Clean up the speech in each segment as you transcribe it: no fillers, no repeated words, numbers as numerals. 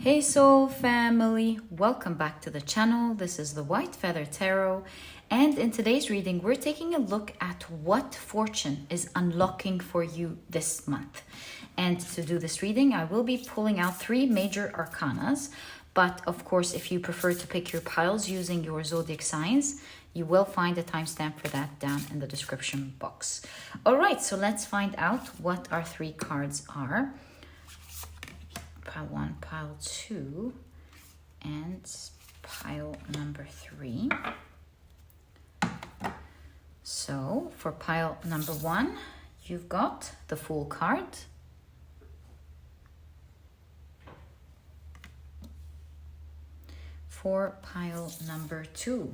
Hey Soul family, welcome back to the channel. This is the White Feather Tarot, and in today's reading we're taking a look at what fortune is unlocking for you this month. And to do this reading I will be pulling out three major arcanas, but of course if you prefer to pick your piles using your zodiac signs, you will find a timestamp for that down in the description box. Alright, so let's find out what our three cards are. Pile 1, pile 2, and pile number 3. So for pile number 1, you've got the Fool card. For pile number 2,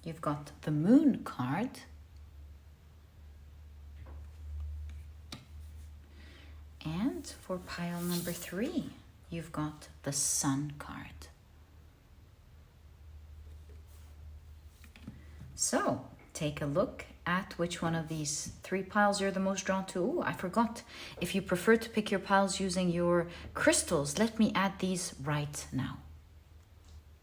you've got the Moon card. And for pile number 3, you've got the Sun card. So take a look at which one of these three piles you're the most drawn to. Ooh, I forgot. If you prefer to pick your piles using your crystals, let me add these right now.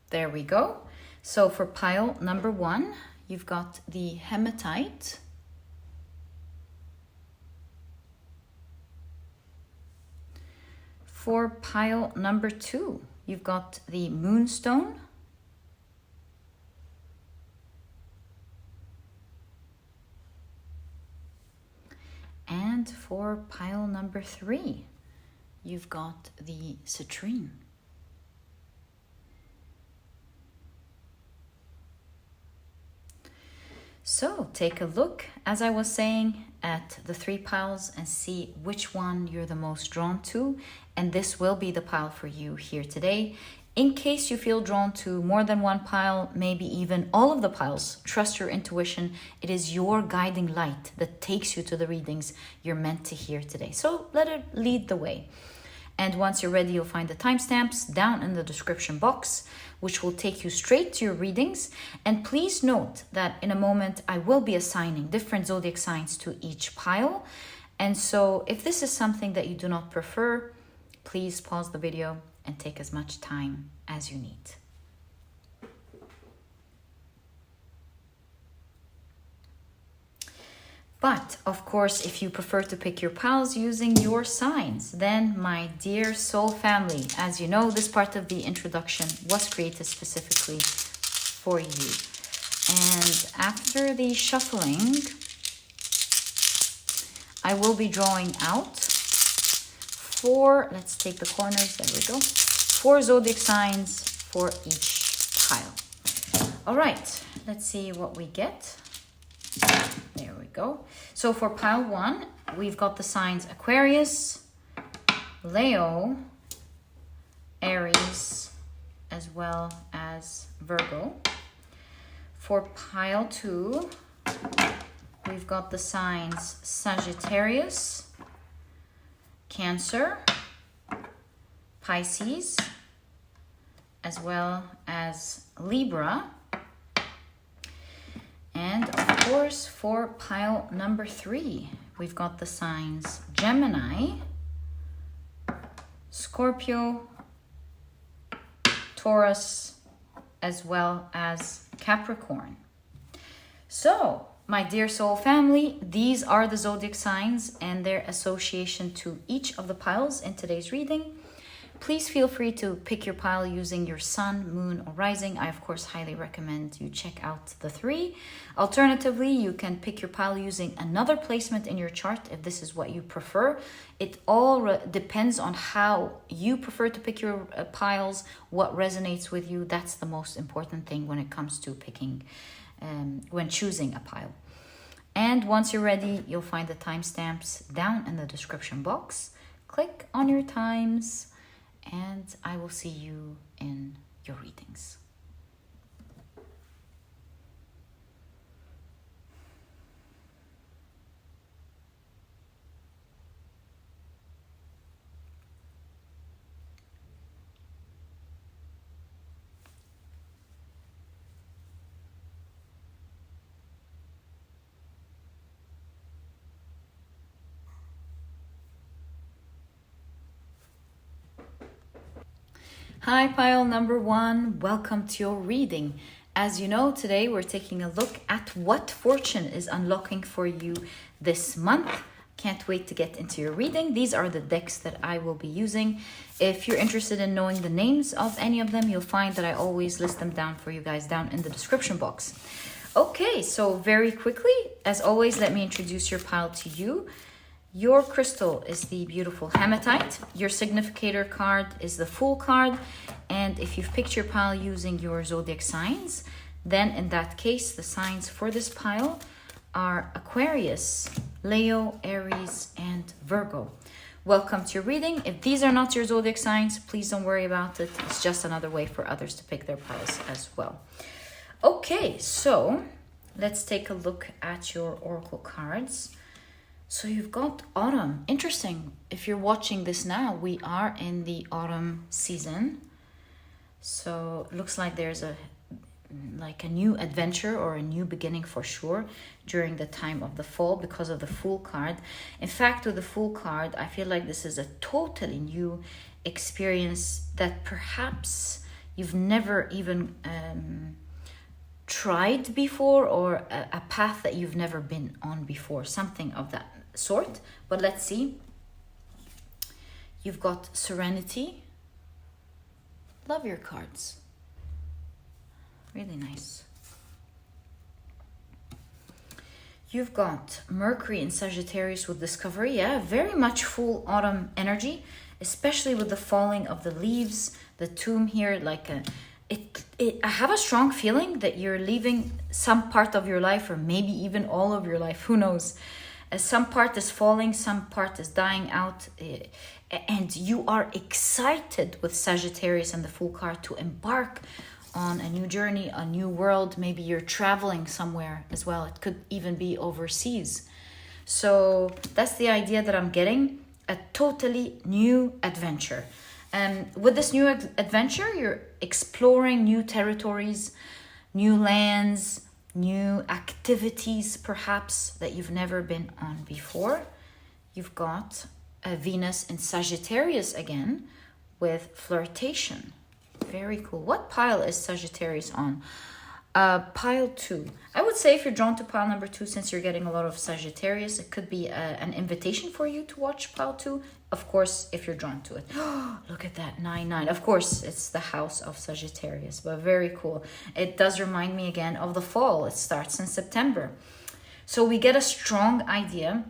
There we go. So for pile number 1, you've got the Hematite. For pile number 2, you've got the Moonstone. And for pile number 3, you've got the Citrine. So take a look, as I was saying, at the three piles and see which one you're the most drawn to. And this will be the pile for you here today. In case you feel drawn to more than one pile, maybe even all of the piles, trust your intuition. It is your guiding light that takes you to the readings you're meant to hear today. So let it lead the way. And once you're ready, you'll find the timestamps down in the description box, which will take you straight to your readings. And please note that in a moment, I will be assigning different zodiac signs to each pile. And so if this is something that you do not prefer, please pause the video and take as much time as you need. But of course, if you prefer to pick your piles using your signs, then my dear soul family, as you know, this part of the introduction was created specifically for you. And after the shuffling, I will be drawing out let's take the corners, there we go, 4 zodiac signs for each pile. All right, let's see what we get. There we go. So for pile 1, we've got the signs Aquarius, Leo, Aries, as well as Virgo. For pile 2, we've got the signs Sagittarius, Cancer, Pisces, as well as Libra. And of course, for pile number 3, we've got the signs Gemini, Scorpio, Taurus, as well as Capricorn. So, my dear soul family, these are the zodiac signs and their association to each of the piles in today's reading. Please feel free to pick your pile using your sun, moon, or rising. I, of course, highly recommend you check out the 3. Alternatively, you can pick your pile using another placement in your chart if this is what you prefer. It all depends on how you prefer to pick your piles, what resonates with you. That's the most important thing when it comes to picking, when choosing a pile. And once you're ready, you'll find the timestamps down in the description box. Click on your times, and I will see you in your readings. Hi, pile number 1. Welcome to your reading. As you know, today we're taking a look at what fortune is unlocking for you this month. Can't wait to get into your reading. These are the decks that I will be using. If you're interested in knowing the names of any of them, you'll find that I always list them down for you guys down in the description box. Okay, so very quickly, as always, let me introduce your pile to you. Your crystal is the beautiful Hematite. Your significator card is the Fool card. And if you've picked your pile using your zodiac signs, then in that case, the signs for this pile are Aquarius, Leo, Aries, and Virgo. Welcome to your reading. If these are not your zodiac signs, please don't worry about it. It's just another way for others to pick their piles as well. Okay, so let's take a look at your oracle cards. So you've got autumn. Interesting. If you're watching this now, we are in the autumn season. So it looks like there's a new adventure or a new beginning for sure during the time of the fall because of the Fool card. In fact, with the Fool card, I feel like this is a totally new experience that perhaps you've never even tried before, or a path that you've never been on before, something of that sort. But let's see. You've got Serenity. Love your cards. Really nice. You've got Mercury in Sagittarius with Discovery. Yeah, very much full autumn energy, especially with the falling of the leaves, the tomb here. I have a strong feeling that you're leaving some part of your life, or maybe even all of your life. Who knows? Some part is falling, some part is dying out, and you are excited with Sagittarius and the Fool card to embark on a new journey, a new world. Maybe you're traveling somewhere as well. It could even be overseas. So that's the idea that I'm getting, a totally new adventure. With this new adventure, you're exploring new territories, new lands, new activities perhaps that you've never been on before. You've got a Venus in Sagittarius again with flirtation. Very cool. What pile is Sagittarius on? Pile 2. I would say if you're drawn to pile number 2, since you're getting a lot of Sagittarius, it could be an invitation for you to watch pile 2. Of course, if you're drawn to it. Look at that, 9-9. Of course, it's the house of Sagittarius, but very cool. It does remind me again of the fall. It starts in September. So we get a strong idea.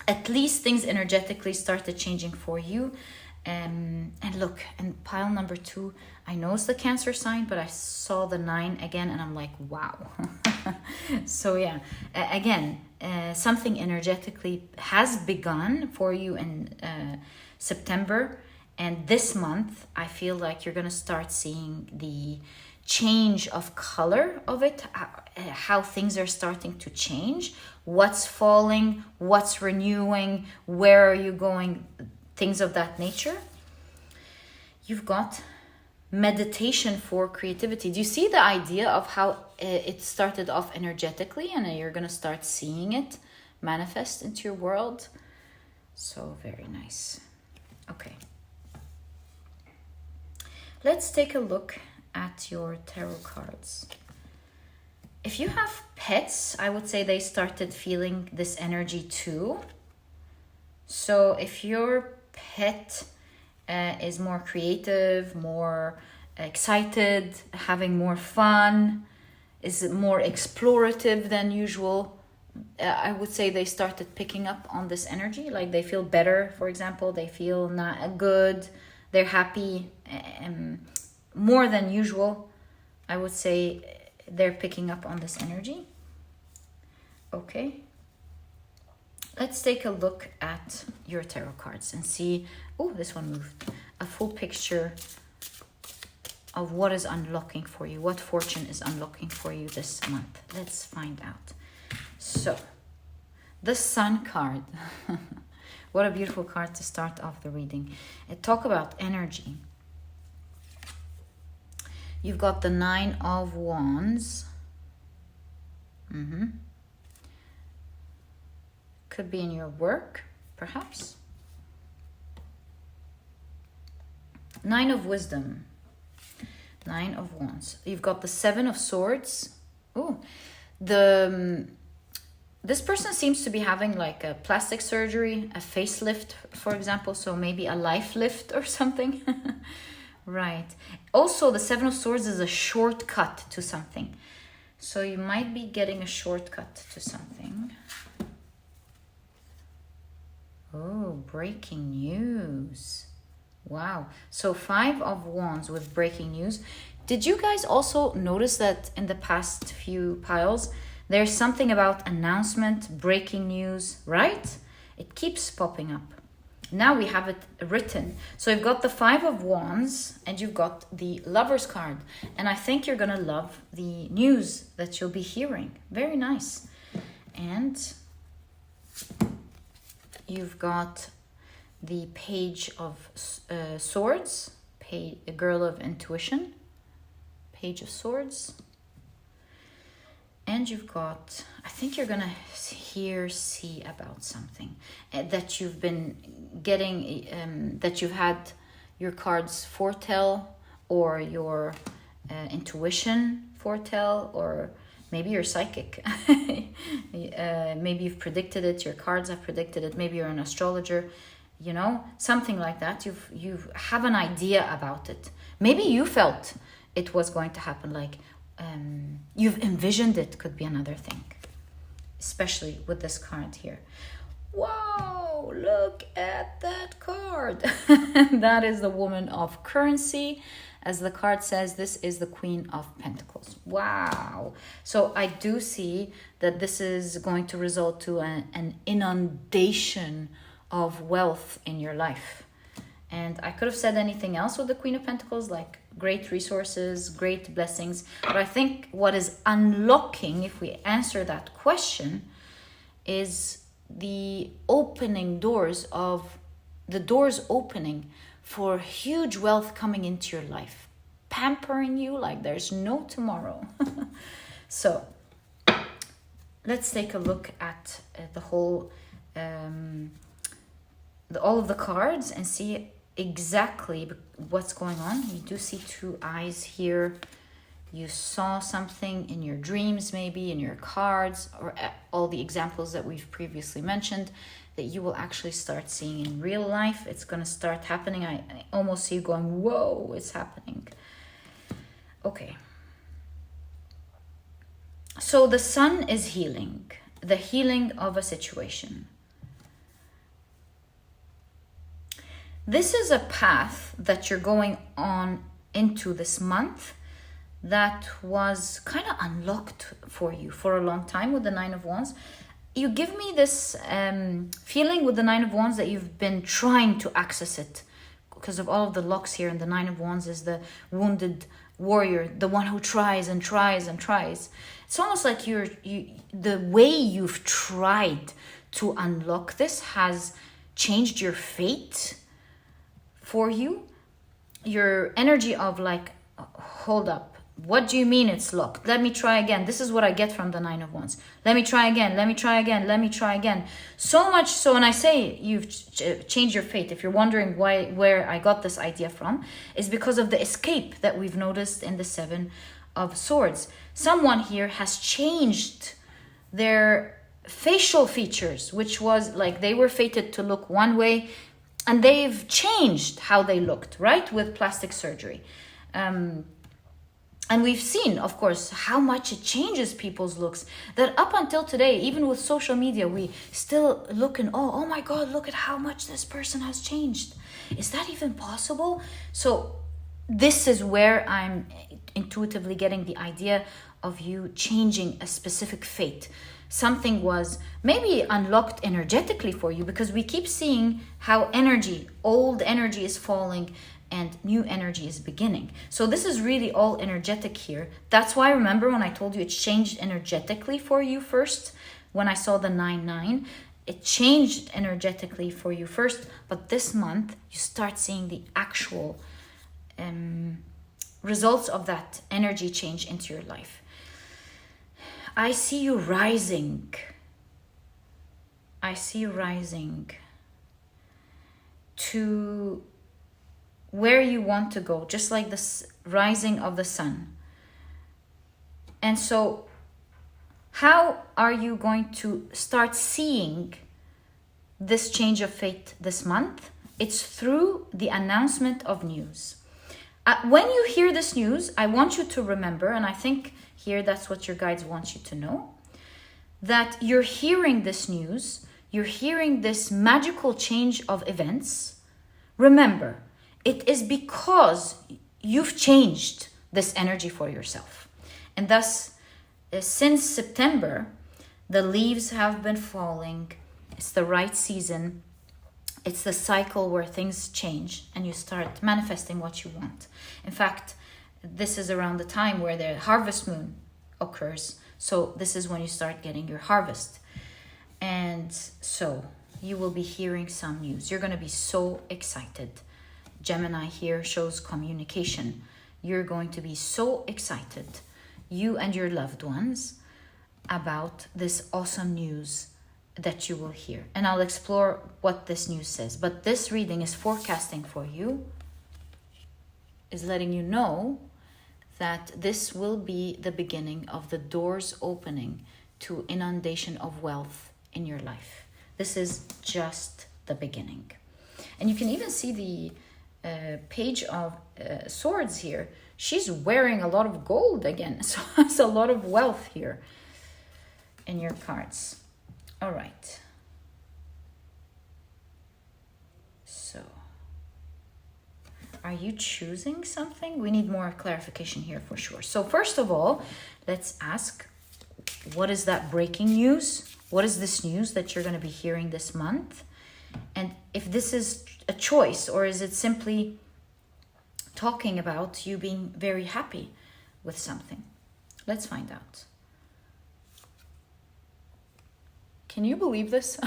At least things energetically started changing for you. And look, and pile number 2, I know it's the Cancer sign, but I saw the 9 again and I'm like, wow. So yeah, again, something energetically has begun for you in September, and this month I feel like you're gonna start seeing the change of color of it, how things are starting to change, what's falling, what's renewing, where are you going, things of that nature. You've got meditation for creativity. Do you see the idea of how it started off energetically and you're going to start seeing it manifest into your world? So very nice. Okay. Let's take a look at your tarot cards. If you have pets, I would say they started feeling this energy too. So if your pet is more creative, more excited, having more fun, is more explorative than usual, I would say they started picking up on this energy. Like they feel better, for example, they feel not good, they're happy, more than usual. I would say they're picking up on this energy. Okay. Let's take a look at your tarot cards and see, oh, this one moved, a full picture of what is unlocking for you, what fortune is unlocking for you this month. Let's find out. So, the Sun card. What a beautiful card to start off the reading. Talk about energy. You've got the 9 of Wands. Could be in your work, perhaps. Nine of Wisdom. Nine of Wands. You've got the Seven of Swords. Oh, this person seems to be having like a plastic surgery, a facelift, for example. So maybe a life lift or something. Right. Also, the Seven of Swords is a shortcut to something. So you might be getting a shortcut to something. Oh, breaking news. Wow. So Five of Wands with breaking news. Did you guys also notice that in the past few piles, there's something about announcement, breaking news, right? It keeps popping up. Now we have it written. So you've got the Five of Wands and you've got the Lover's card. And I think you're going to love the news that you'll be hearing. Very nice. And you've got the Page of Swords, a Girl of Intuition, Page of Swords. And you've got, I think you're going to see about something that you've been getting, that you've had your cards foretell, or your intuition foretell, or maybe you're psychic. Maybe you've predicted it, your cards have predicted it, maybe you're an astrologer, you know, something like that. You have an idea about it. Maybe you felt it was going to happen, like you've envisioned it, could be another thing, especially with this card here. Wow, look at that card. That is the Woman of Currency. As the card says, this is the Queen of Pentacles. Wow. So I do see that this is going to result to an inundation of wealth in your life. And I could have said anything else with the Queen of Pentacles, like great resources, great blessings. But I think what is unlocking, if we answer that question, is the opening doors of the doors opening for huge wealth coming into your life, pampering you like there's no tomorrow. So let's take a look at the whole, all of the cards and see exactly what's going on. You do see two eyes here. You saw something in your dreams, maybe in your cards, or all the examples that we've previously mentioned, that you will actually start seeing in real life. It's going to start happening. I almost see you going, whoa, it's happening. Okay. So the Sun is healing, the healing of a situation. This is a path that you're going on into this month that was kind of unlocked for you for a long time with the Nine of Wands. You give me this feeling with the Nine of Wands that you've been trying to access it because of all of the locks here. And the Nine of Wands is the wounded warrior, the one who tries and tries and tries. It's almost like the way you've tried to unlock this has changed your fate for you. Your energy of like, hold up. What do you mean it's locked? Let me try again. This is what I get from the Nine of Wands. Let me try again. Let me try again. Let me try again. So much so, and I say you've changed your fate. If you're wondering where I got this idea from, is because of the escape that we've noticed in the Seven of Swords. Someone here has changed their facial features, which was like they were fated to look one way, and they've changed how they looked, right? With plastic surgery. And we've seen, of course, how much it changes people's looks. That up until today, even with social media, we still look in awe. Oh my God, look at how much this person has changed. Is that even possible? So this is where I'm intuitively getting the idea of you changing a specific fate. Something was maybe unlocked energetically for you, because we keep seeing how old energy is falling and new energy is beginning. So this is really all energetic here. That's why, remember when I told you it changed energetically for you first, when I saw the 9-9, it changed energetically for you first, but this month you start seeing the actual results of that energy change into your life. I see you rising. I see you rising to where you want to go, just like the rising of the sun. And so how are you going to start seeing this change of fate this month? It's through the announcement of news. When you hear this news, I want you to remember, and I think here that's what your guides want you to know, that you're hearing this news, you're hearing this magical change of events. Remember, it is because you've changed this energy for yourself. And thus, since September, the leaves have been falling. It's the right season. It's the cycle where things change and you start manifesting what you want. In fact, this is around the time where the harvest moon occurs. So this is when you start getting your harvest. And so you will be hearing some news. You're going to be so excited. Gemini here shows communication. You're going to be so excited, you and your loved ones, about this awesome news that you will hear. And I'll explore what this news says. But this reading is forecasting for you, is letting you know that this will be the beginning of the doors opening to inundation of wealth in your life. This is just the beginning. And you can even see the page of swords here. She's wearing a lot of gold again. So it's a lot of wealth here in your cards. All right. So, are you choosing something? We need more clarification here for sure. So first of all, let's ask, what is that breaking news? What is this news that you're going to be hearing this month? And if this is a choice, or is it simply talking about you being very happy with something? Let's find out. Can you believe this?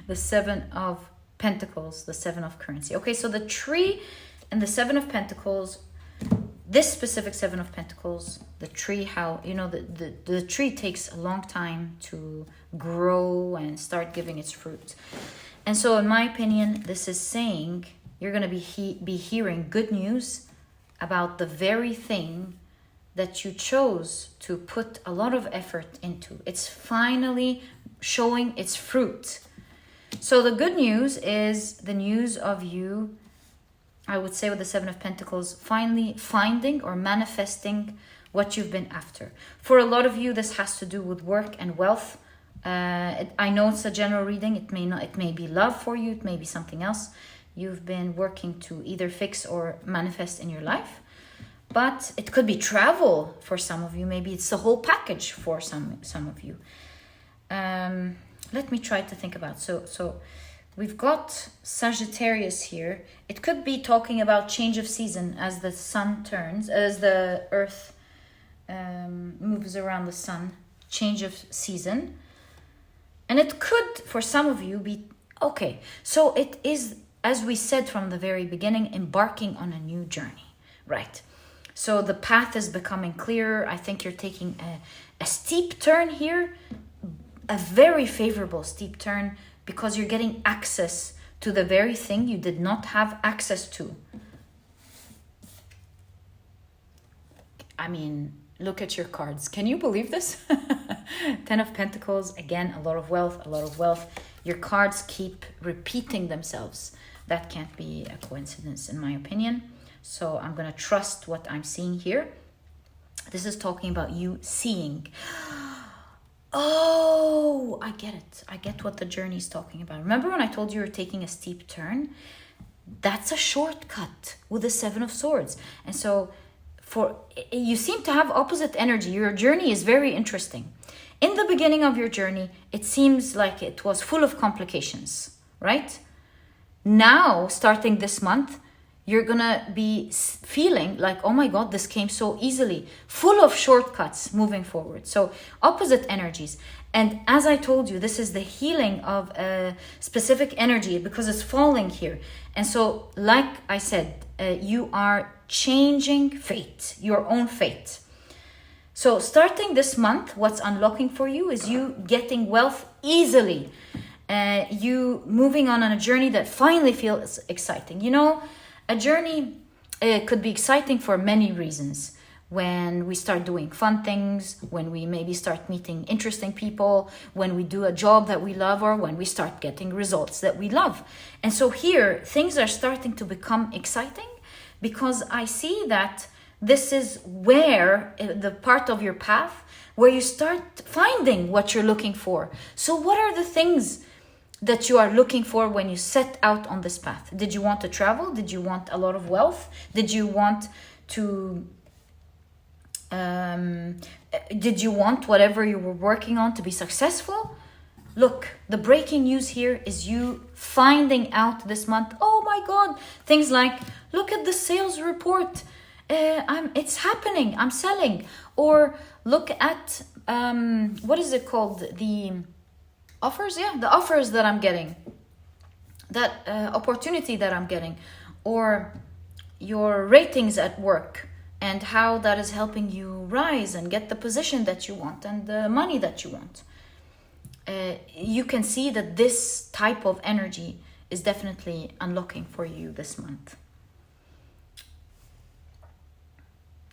The Seven of Pentacles, the Seven of Currency. Okay, so the tree and the Seven of Pentacles, this specific Seven of Pentacles, the tree, how, you know, the tree takes a long time to grow and start giving its fruit. And so in my opinion, this is saying you're going to be hearing good news about the very thing that you chose to put a lot of effort into. It's finally showing its fruit. So the good news is the news of you, I would say with the Seven of Pentacles, finally finding or manifesting what you've been after. For a lot of you, this has to do with work and wealth. I know it's a general reading. It may not. It may be love for you. It may be something else you've been working to either fix or manifest in your life. But it could be travel for some of you. Maybe it's the whole package for some of you. Let me try to think about. So we've got Sagittarius here. It could be talking about change of season as the sun turns, as the earth moves around the sun. Change of season. And it could, for some of you, be, okay, so it is, as we said from the very beginning, embarking on a new journey, right? So the path is becoming clearer. I think you're taking a steep turn here, a very favorable steep turn, because you're getting access to the very thing you did not have access to. I mean, look at your cards. Can you believe this? Ten of Pentacles, again, a lot of wealth, a lot of wealth. Your cards keep repeating themselves. That can't be a coincidence, in my opinion. So I'm going to trust what I'm seeing here. This is talking about you seeing. Oh, I get it. I get what the journey is talking about. Remember when I told you you're taking a steep turn? That's a shortcut with the Seven of Swords. And so you seem to have opposite energy. Your journey is very interesting. In the beginning of your journey, it seems like it was full of complications, right? Now, starting this month, you're gonna be feeling like, oh my God, this came so easily, full of shortcuts moving forward. So opposite energies. And as I told you, this is the healing of a specific energy because it's falling here. And so, like I said, you are changing fate, your own fate. So starting this month, what's unlocking for you is you getting wealth easily. You moving on a journey that finally feels exciting. You know, A journey could be exciting for many reasons. When we start doing fun things, when we maybe start meeting interesting people, when we do a job that we love, or when we start getting results that we love. And so here, things are starting to become exciting because I see that this is where the part of your path where you start finding what you're looking for. So what are the things that you are looking for when you set out on this path? Did you want to travel? Did you want a lot of wealth? Did you want to did you want whatever you were working on to be successful? Look, the breaking news here is you finding out this month, oh my God, things like, look at the sales report. It's happening, I'm selling. Or look at, what is it called? The offers? Yeah, the offers that I'm getting. That opportunity that I'm getting. Or your ratings at work. And how that is helping you rise and get the position that you want and the money that you want. You can see that this type of energy is definitely unlocking for you this month.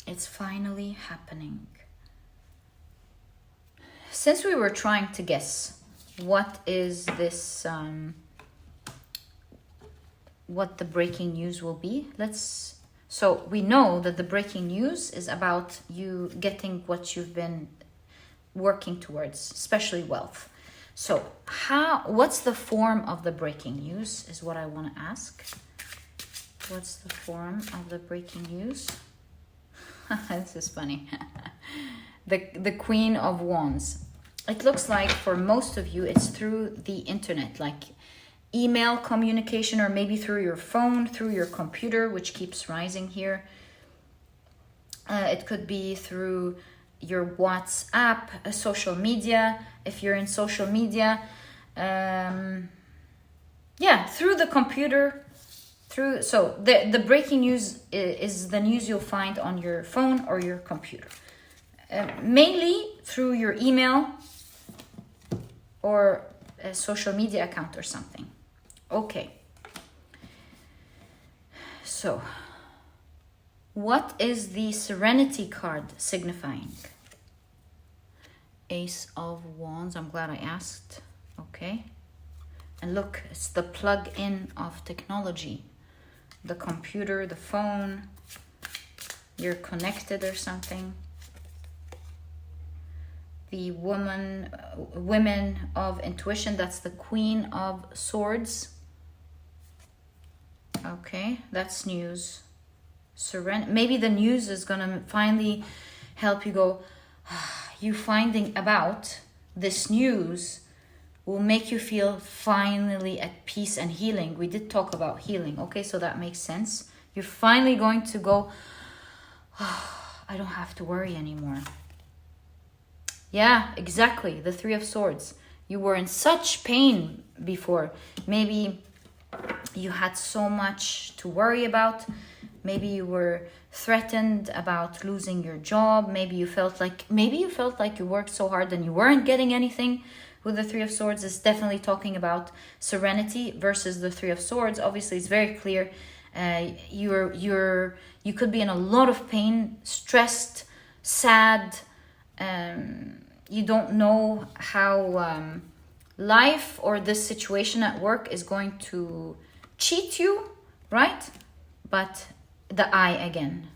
It's finally happening. Since we were trying to guess what is this, what the breaking news will be, so we know that the breaking news is about you getting what you've been working towards, especially wealth. So what's the form of the breaking news is what I want to ask. What's the form of the breaking news? This is funny. The Queen of Wands. It looks like for most of you, it's through the internet, like email communication, or maybe through your phone, through your computer, which keeps rising here. It could be through your WhatsApp, social media, if you're in social media. Yeah, through the computer. So the breaking news is the news you'll find on your phone or your computer. Mainly through your email or a social media account or something. Okay, so what is the Serenity card signifying? Ace of Wands, I'm glad I asked. Okay, and look, it's the plug-in of technology. The computer, the phone, you're connected or something. The women of intuition, that's the Queen of Swords. Okay, that's news. Maybe the news is gonna finally help you go, you finding about this news will make you feel finally at peace and healing. We did talk about healing, okay, so that makes sense. You're finally going to go, I don't have to worry anymore. Yeah, exactly, the Three of Swords. You were in such pain before. Maybe you had so much to worry about. Maybe you were threatened about losing your job. Maybe you felt like you worked so hard and you weren't getting anything. With the Three of Swords, is definitely talking about serenity versus the Three of Swords. Obviously, it's very clear. You could be in a lot of pain, stressed, sad. You don't know how life or this situation at work is going to cheat you, right? But the eye again.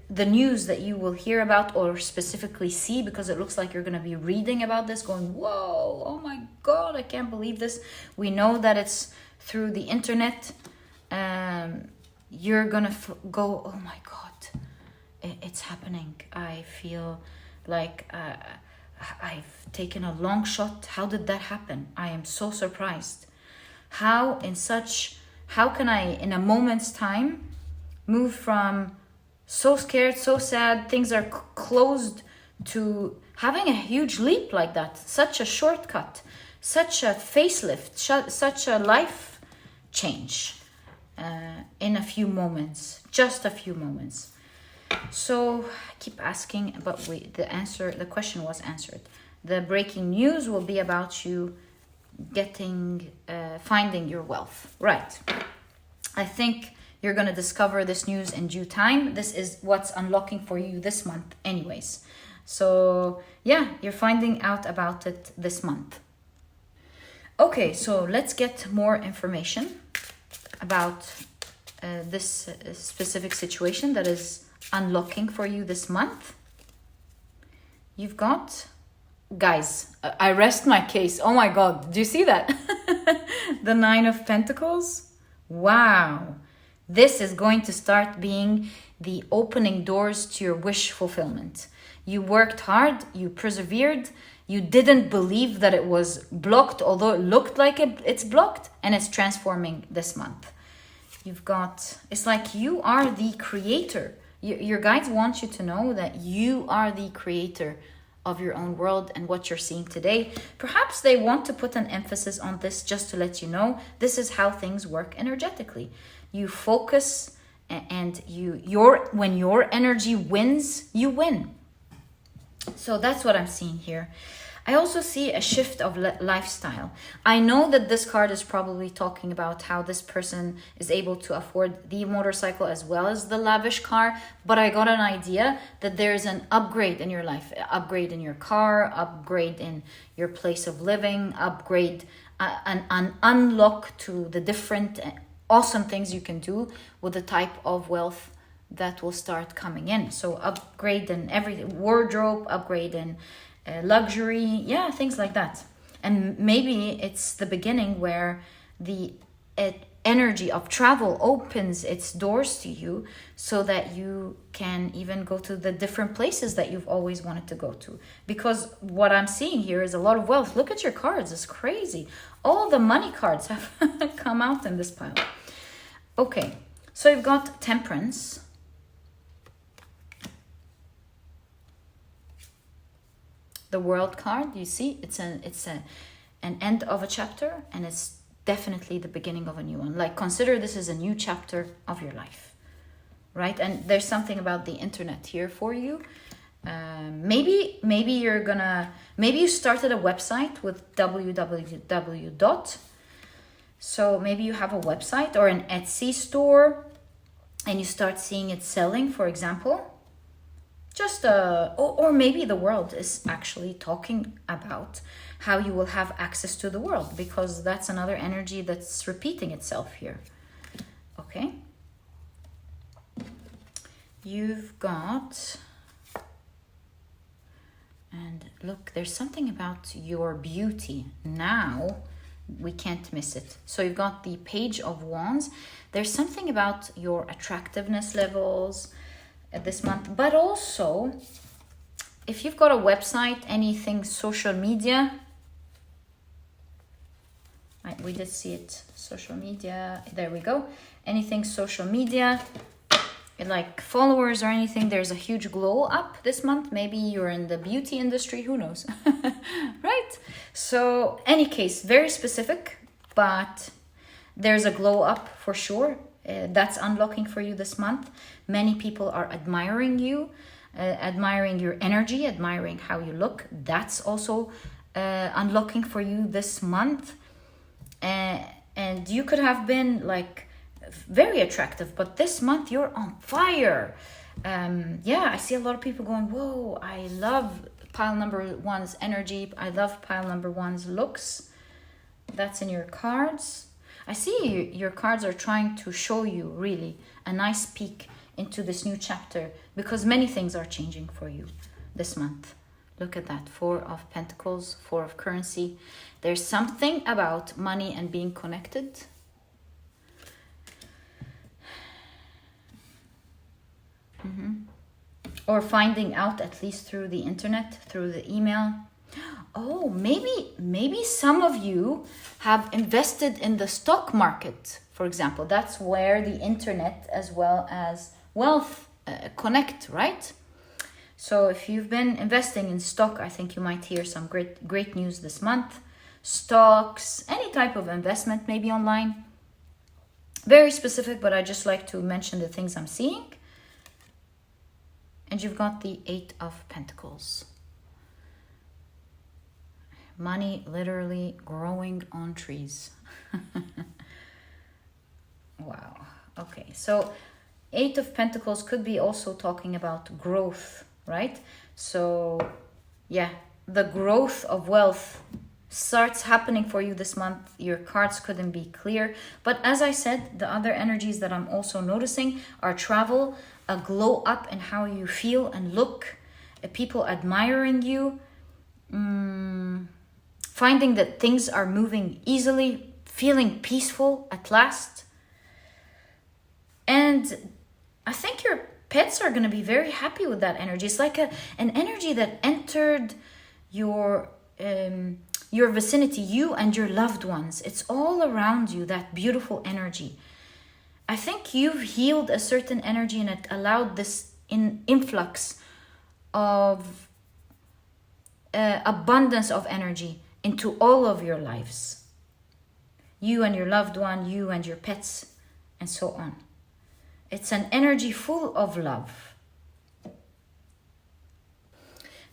The news that you will hear about or specifically see, because it looks like you're going to be reading about this going, whoa, oh my God, I can't believe this. We know that it's through the internet. You're going to go, oh my God, it's happening. I feel like I've taken a long shot. How did that happen? I am so surprised. How can I, in a moment's time, move from so scared, so sad, things are closed, to having a huge leap like that? Such a shortcut, such a facelift, such a life change in a few moments, just a few moments. So I keep asking, but the question was answered. The breaking news will be about you finding your wealth. Right. I think You're going to discover this news in due time. This is what's unlocking for you this month anyways. So yeah, you're finding out about it this month. Okay, so let's get more information about this specific situation that is unlocking for you this month. You've got, guys, I rest my case. Oh my God, do you see that? The Nine of Pentacles. Wow. This is going to start being the opening doors to your wish fulfillment. You worked hard, you persevered, you didn't believe that it was blocked, although it looked like it's blocked, and it's transforming this month. You've got, it's like you are the creator. Your guides want you to know that you are the creator of your own world and what you're seeing today. Perhaps they want to put an emphasis on this just to let you know this is how things work energetically. You focus, and when your energy wins, you win. So that's what I'm seeing here. I also see a shift of lifestyle. I know that this card is probably talking about how this person is able to afford the motorcycle as well as the lavish car, but I got an idea that there's an upgrade in your life, upgrade in your car, upgrade in your place of living, upgrade, an unlock to the different awesome things you can do with the type of wealth that will start coming in. So upgrade in everything, wardrobe, upgrade in luxury, yeah, things like that. And maybe it's the beginning where the energy of travel opens its doors to you so that you can even go to the different places that you've always wanted to go to. Because what I'm seeing here is a lot of wealth. Look at your cards, it's crazy. All the money cards have come out in this pile. Okay, so you've got Temperance. The World card, you see, it's an end of a chapter, and it's definitely the beginning of a new one. Like, consider this is a new chapter of your life, right? And there's something about the internet here for you. Maybe you started a website with www. So maybe you have a website or an Etsy store, and you start seeing it selling, for example. Or maybe the world is actually talking about how you will have access to the world, because that's another energy that's repeating itself here. Okay. You've got, and look, there's something about your beauty now. We can't miss it. So you've got the Page of Wands. There's something about your attractiveness levels this month, but also if you've got a website, anything social media, we did see it, social media, there we go, anything social media, like followers or anything, there's a huge glow up this month. Maybe you're in the beauty industry, who knows? Right? So any case, very specific, but there's a glow up for sure. That's unlocking for you this month. Many people are admiring you, admiring your energy, admiring how you look. That's also unlocking for you this month. And you could have been like very attractive, but this month you're on fire. Yeah, I see a lot of people going, whoa, I love pile number one's energy. I love pile number one's looks. That's in your cards. I see your cards are trying to show you really a nice peek into this new chapter, because many things are changing for you this month. Look at that, 4 of Pentacles, 4 of Currency. There's something about money and being connected. Or finding out, at least through the internet, through the email. Oh, maybe some of you have invested in the stock market, for example. That's where the internet as well as wealth connect, right? So if you've been investing in stock, I think you might hear some great news this month. Stocks, any type of investment, maybe online. Very specific, but I just like to mention the things I'm seeing. And you've got the 8 of Pentacles. Money literally growing on trees. Wow. Okay, so Eight of Pentacles could be also talking about growth, right? So yeah, the growth of wealth starts happening for you this month. Your cards couldn't be clear. But as I said, the other energies that I'm also noticing are travel, a glow up in how you feel and look, people admiring you, finding that things are moving easily, feeling peaceful at last. And I think your pets are going to be very happy with that energy. It's like an energy that entered your vicinity, you and your loved ones. It's all around you, that beautiful energy. I think you've healed a certain energy and it allowed this influx of abundance of energy into all of your lives. You and your loved one, you and your pets, and so on. It's an energy full of love.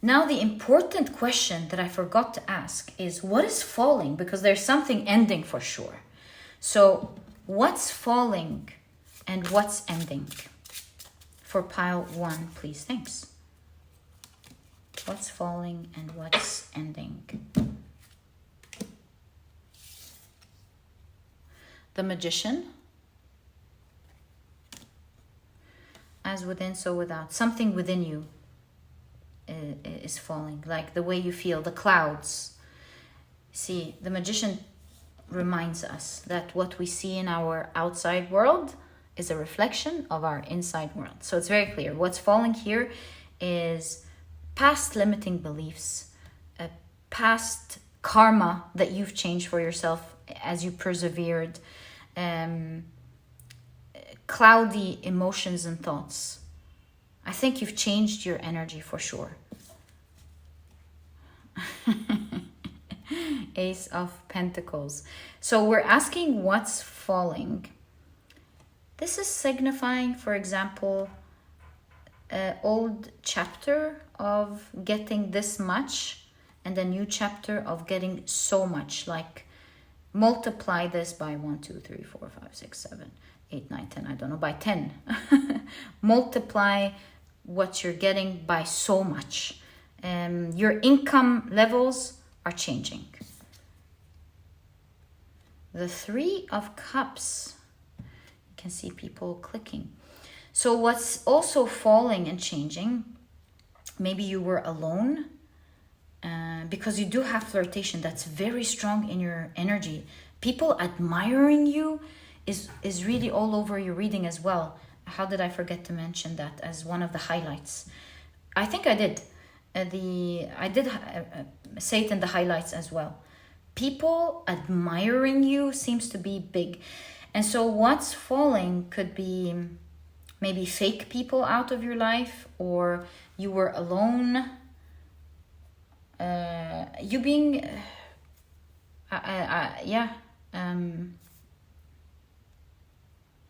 Now, the important question that I forgot to ask is, what is falling? Because there's something ending for sure. So, what's falling and what's ending? For pile 1, please. Thanks. What's falling and what's ending? The Magician. As within, so without. Something within you is falling, like the way you feel, the clouds. See, the Magician reminds us that what we see in our outside world is a reflection of our inside world. So it's very clear. What's falling here is past limiting beliefs, past karma that you've changed for yourself as you persevered, cloudy emotions and thoughts. I think you've changed your energy for sure. Ace of Pentacles. So we're asking what's falling. This is signifying, for example, an old chapter of getting this much and a new chapter of getting so much. Like multiply this by 1, 2, 3, 4, 5, 6, 7, 8, 9, 10. I don't know, by 10. Multiply what you're getting by so much. Your income levels are changing. The 3 of Cups. You can see people clicking. So what's also falling and changing, maybe you were alone, because you do have flirtation that's very strong in your energy. People admiring you is really all over your reading as well. How did I forget to mention that as one of the highlights? I think I did. I did say it in the highlights as well. People admiring you seems to be big. And so what's falling could be maybe fake people out of your life, or you were alone. You being,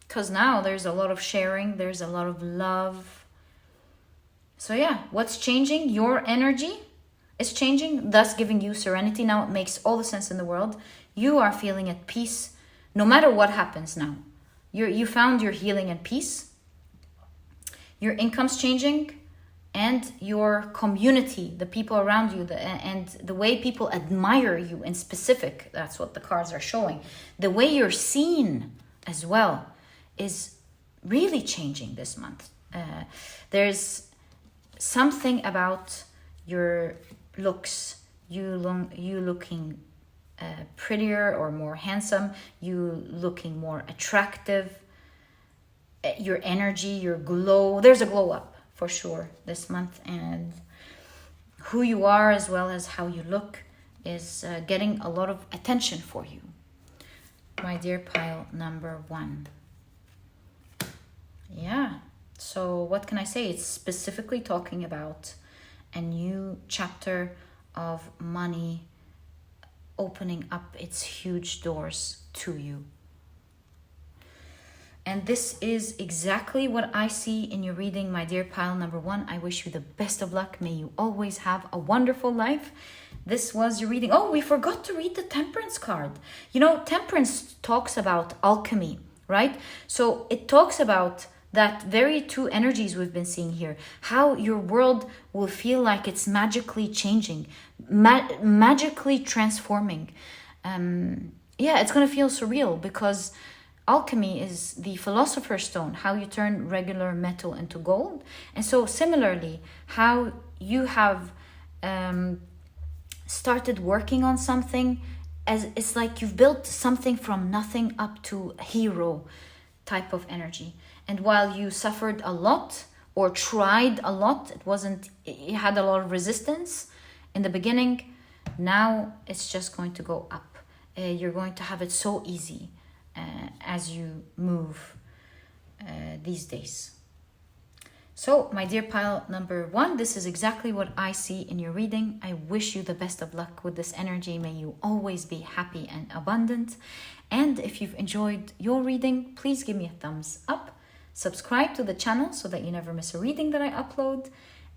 because now there's a lot of sharing, there's a lot of love. So yeah, what's changing? Your energy is changing, thus giving you serenity. Now it makes all the sense in the world. You are feeling at peace no matter what happens now. You found your healing and peace. Your income's changing, and your community, the people around you, and the way people admire you in specific, that's what the cards are showing. The way you're seen as well is really changing this month. There's something about your looks, you looking prettier or more handsome, you looking more attractive, your energy, your glow. There's a glow up for sure this month, and who you are as well as how you look is getting a lot of attention for you. My dear pile number 1. Yeah, so what can I say? It's specifically talking about a new chapter of money opening up its huge doors to you. And this is exactly what I see in your reading, my dear pile number 1. I wish you the best of luck. May you always have a wonderful life. This was your reading. Oh, we forgot to read the Temperance card. You know, Temperance talks about alchemy, right? So it talks about that very two energies we've been seeing here, how your world will feel like it's magically changing, magically transforming. Yeah, it's going to feel surreal because alchemy is the philosopher's stone, how you turn regular metal into gold. And so similarly, how you have started working on something, as it's like you've built something from nothing up to hero type of energy. And while you suffered a lot or tried a lot, it had a lot of resistance in the beginning. Now it's just going to go up. You're going to have it so easy as you move these days. So, my dear pile number 1, this is exactly what I see in your reading. I wish you the best of luck with this energy. May you always be happy and abundant. And if you've enjoyed your reading, please give me a thumbs up. Subscribe to the channel so that you never miss a reading that I upload.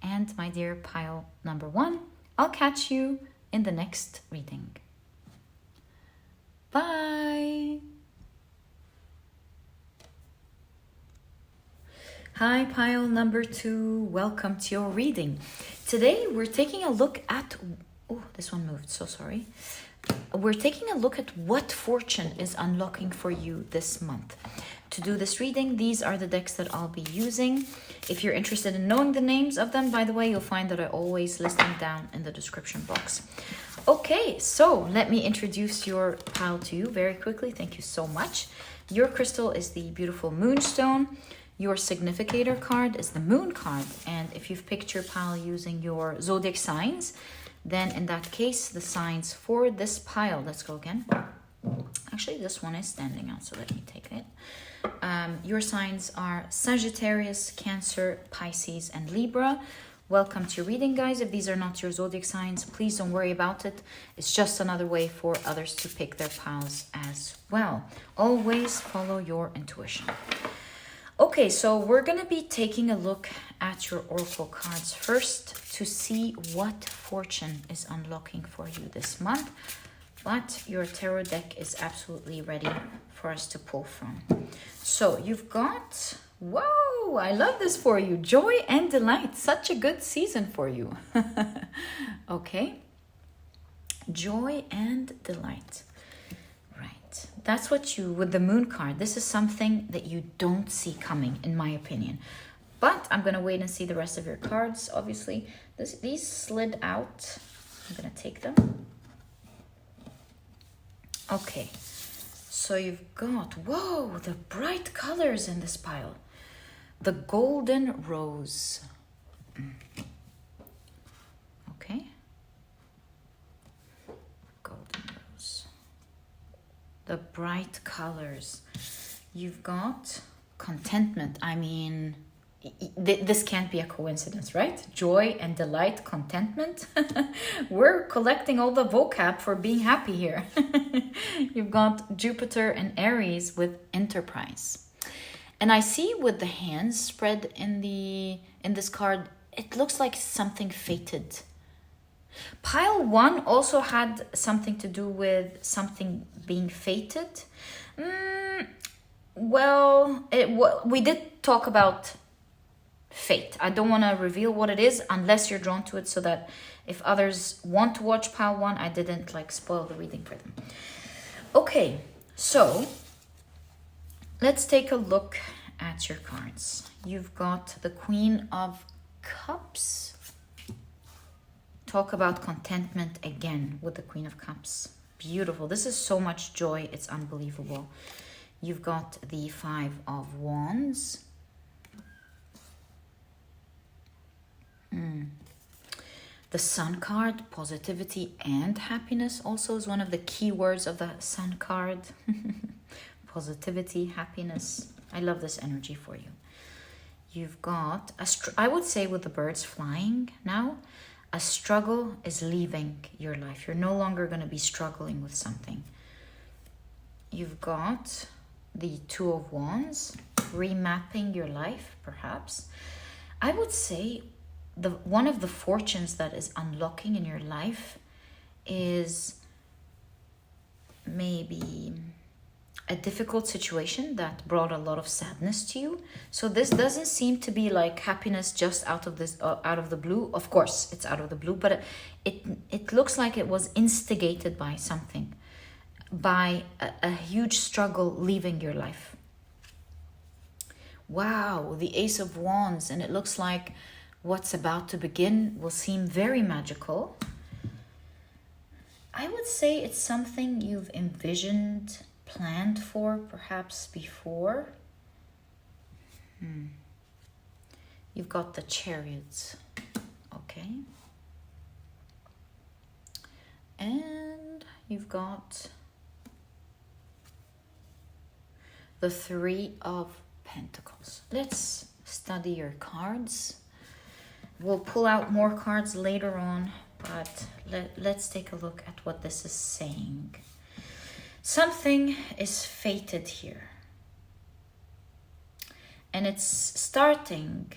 And my dear pile number 1, I'll catch you in the next reading. Bye. Hi, pile number 2. Welcome to your reading. Today we're taking a look at... Oh, this one moved. So sorry. We're taking a look at what fortune is unlocking for you this month. To do this reading, these are the decks that I'll be using. If you're interested in knowing the names of them, by the way, you'll find that I always list them down in the description box. Okay, so let me introduce your pile to you very quickly. Thank you so much. Your crystal is the beautiful Moonstone. Your significator card is the Moon card. And if you've picked your pile using your zodiac signs, then in that case, the signs for this pile, let's go again. Actually, this one is standing out, so let me take it. Your signs are Sagittarius, Cancer, Pisces, and Libra. Welcome to your reading, guys. If these are not your zodiac signs, please don't worry about it. It's just another way for others to pick their piles as well. Always follow your intuition. Okay, so we're going to be taking a look at your oracle cards first to see what fortune is unlocking for you this month. But your tarot deck is absolutely ready for us to pull from. So you've got, whoa, I love this for you. Joy and delight. Such a good season for you. Okay. Joy and delight. Right. That's what you, with the Moon card, this is something that you don't see coming, in my opinion. But I'm going to wait and see the rest of your cards, obviously. These slid out. I'm going to take them. Okay, so you've got, whoa, the bright colors in this pile. The golden rose. Okay. Golden rose. The bright colors. You've got contentment. I mean, this can't be a coincidence, right? Joy and delight, contentment. We're collecting all the vocab for being happy here. You've got Jupiter and Aries with enterprise. And I see with the hands spread in this card, it looks like something fated. Pile 1 also had something to do with something being fated. Well, we did talk about fate. I don't want to reveal what it is unless you're drawn to it, so that if others want to watch pile 1, I didn't spoil the reading for them. Okay, so let's take a look at your cards. You've got the Queen of Cups. Talk about contentment again with the Queen of Cups. Beautiful. This is so much joy. It's unbelievable. You've got the Five of Wands. The Sun card, positivity and happiness, also is one of the key words of the Sun card. Positivity, happiness. I love this energy for you. You've got, I would say with the birds flying now, a struggle is leaving your life. You're no longer going to be struggling with something. You've got the Two of Wands, remapping your life, perhaps. I would say one of the fortunes that is unlocking in your life is maybe a difficult situation that brought a lot of sadness to you. So this doesn't seem to be like happiness just out of this out of the blue. Of course, it's out of the blue, but it looks like it was instigated by something, by a huge struggle leaving your life. Wow, the Ace of Wands, and it looks like what's about to begin will seem very magical. I would say it's something you've envisioned, planned for perhaps before. You've got the Chariots, okay, and you've got the Three of Pentacles. Let's study your cards. We'll pull out more cards later on, but let's take a look at what this is saying. Something is fated here. And it's starting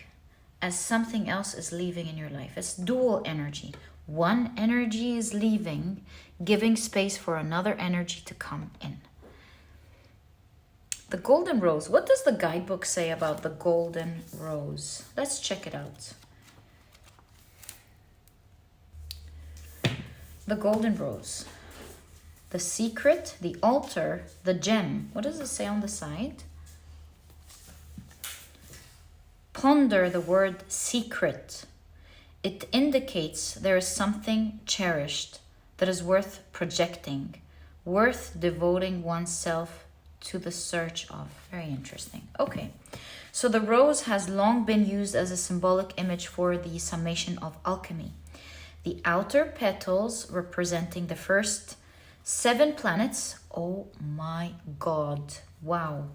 as something else is leaving in your life. It's dual energy. One energy is leaving, giving space for another energy to come in. The Golden Rose. What does the guidebook say about the Golden Rose? Let's check it out. The Golden Rose. The secret, the altar, the gem. What does it say on the side? Ponder the word secret. It indicates there is something cherished that is worth projecting, worth devoting oneself to the search of. Very interesting. Okay, so the rose has long been used as a symbolic image for the summation of alchemy. The outer petals representing the first 7 planets. Oh my God. Wow.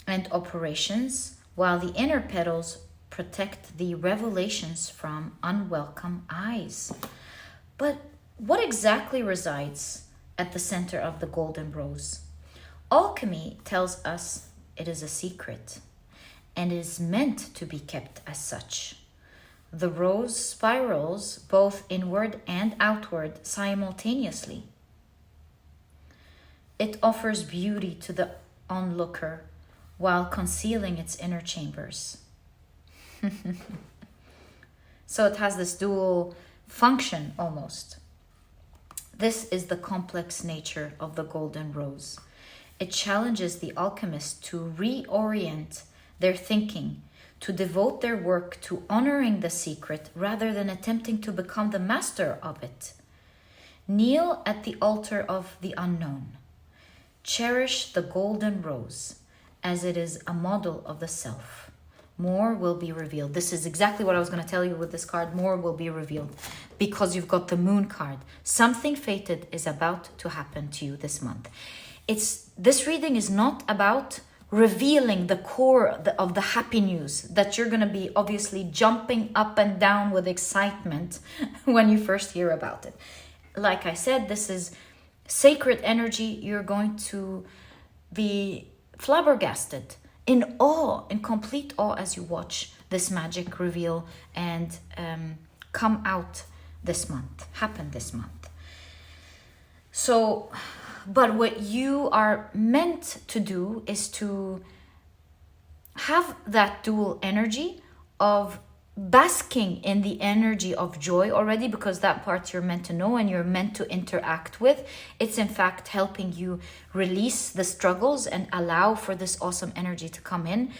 And operations, while the inner petals protect the revelations from unwelcome eyes. But what exactly resides at the center of the Golden Rose? Alchemy tells us it is a secret and is meant to be kept as such. The rose spirals both inward and outward simultaneously. It offers beauty to the onlooker while concealing its inner chambers. So it has this dual function almost. This is the complex nature of the Golden Rose. It challenges the alchemist to reorient their thinking, to devote their work to honoring the secret rather than attempting to become the master of it. Kneel at the altar of the unknown. Cherish the Golden Rose as it is a model of the self. More will be revealed. This is exactly what I was going to tell you with this card. More will be revealed because you've got the Moon card. Something fated is about to happen to you this month. This reading is not about revealing the core of the happy news that you're going to be obviously jumping up and down with excitement when you first hear about it. Like I said, this is sacred energy. You're going to be flabbergasted, in awe, in complete awe as you watch this magic reveal and come out this month, happen this month. So, but what you are meant to do is to have that dual energy of basking in the energy of joy already, because that part you're meant to know and you're meant to interact with. It's in fact helping you release the struggles and allow for this awesome energy to come in.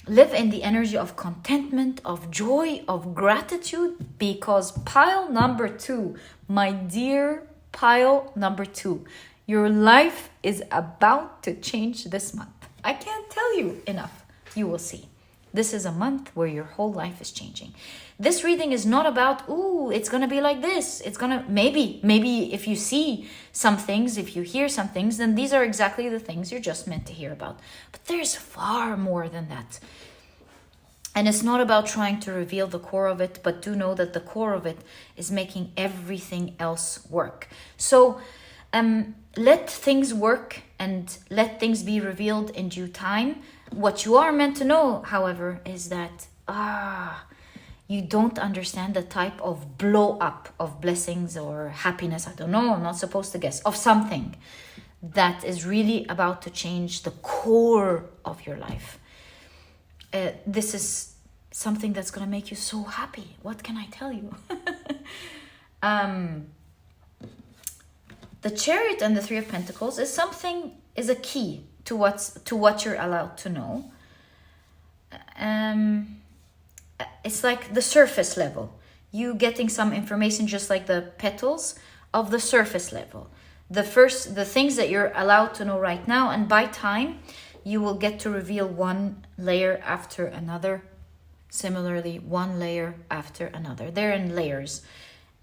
Live in the energy of contentment, of joy, of gratitude, because pile number 2, my dear pile number 2, your life is about to change this month. I can't tell you enough. You will see. This is a month where your whole life is changing. This reading is not about, ooh, it's going to be like this. It's going to, maybe if you see some things, if you hear some things, then these are exactly the things you're just meant to hear about. But there's far more than that. And it's not about trying to reveal the core of it, but do know that the core of it is making everything else work. So let things work and let things be revealed in due time. What you are meant to know, however, is that you don't understand the type of blow up of blessings or happiness. I don't know, I'm not supposed to guess, of something that is really about to change the core of your life. This is something that's going to make you so happy. What can I tell you? The Chariot and the Three of Pentacles is a key to what you're allowed to know. It's like the surface level. You getting some information, just like the petals of the surface level. The things that you're allowed to know right now, and by time you will get to reveal one layer after another. Similarly, one layer after another. They're in layers.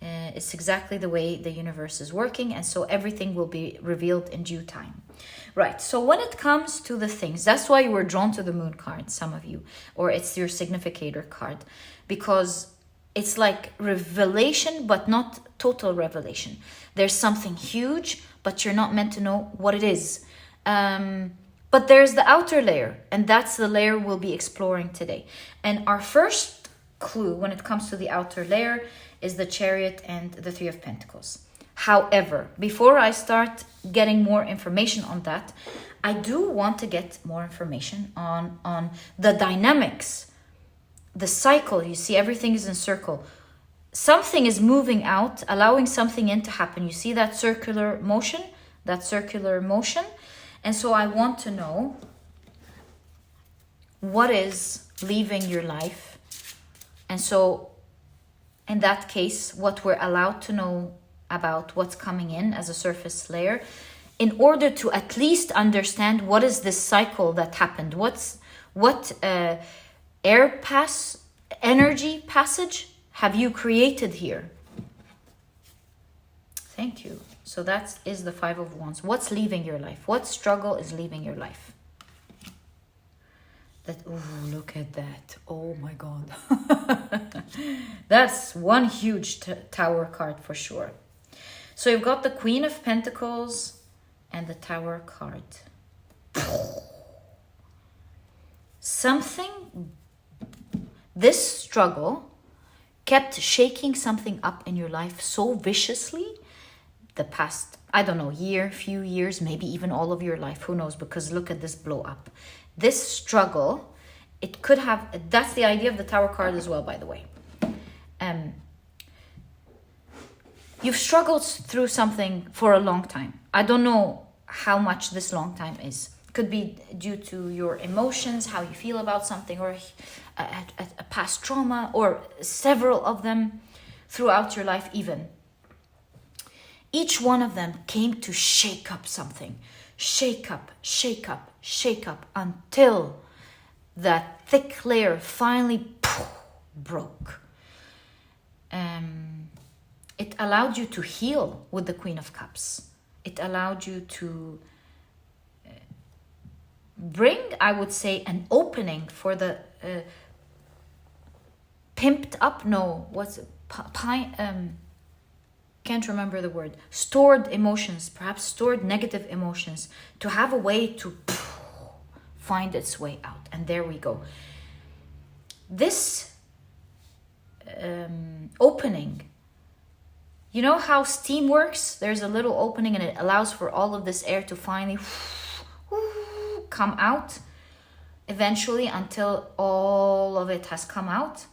It's exactly the way the universe is working, and so everything will be revealed in due time. Right, so when it comes to the things, that's why you were drawn to the moon card, some of you, or it's your significator card, because it's like revelation, but not total revelation. There's something huge, but you're not meant to know what it is. But there's the outer layer, and that's the layer we'll be exploring today. And our first clue when it comes to the outer layer is the Chariot and the Three of Pentacles. However, before I start getting more information on that, I do want to get more information on the dynamics, the cycle. You see, everything is in circle. Something is moving out, allowing something in to happen. You see that circular motion? And so I want to know what is leaving your life. And so in that case, what we're allowed to know about what's coming in as a surface layer, in order to at least understand what is this cycle that happened. What energy passage have you created here? Thank you. So that is the Five of Wands. What's leaving your life? What struggle is leaving your life? Look at that. Oh my God. That's one huge Tower card for sure. So you've got the Queen of Pentacles and the Tower card. This struggle kept shaking something up in your life so viciously the past, I don't know, few years, maybe even all of your life, who knows, because look at this blow up. This struggle, it could have, that's the idea of the Tower card as well, by the way. You've struggled through something for a long time. I don't know how much this long time is. Could be due to your emotions, how you feel about something, or a past trauma, or several of them throughout your life even. Each one of them came to shake up something. Shake up, until that thick layer finally broke. It allowed you to heal with the Queen of Cups. It allowed you to bring, I would say, an opening for the pimped up, can't remember the word, stored emotions, perhaps stored negative emotions, to have a way to find its way out. And there we go. This opening, you know how steam works? There's a little opening and it allows for all of this air to finally come out eventually, until all of it has come out.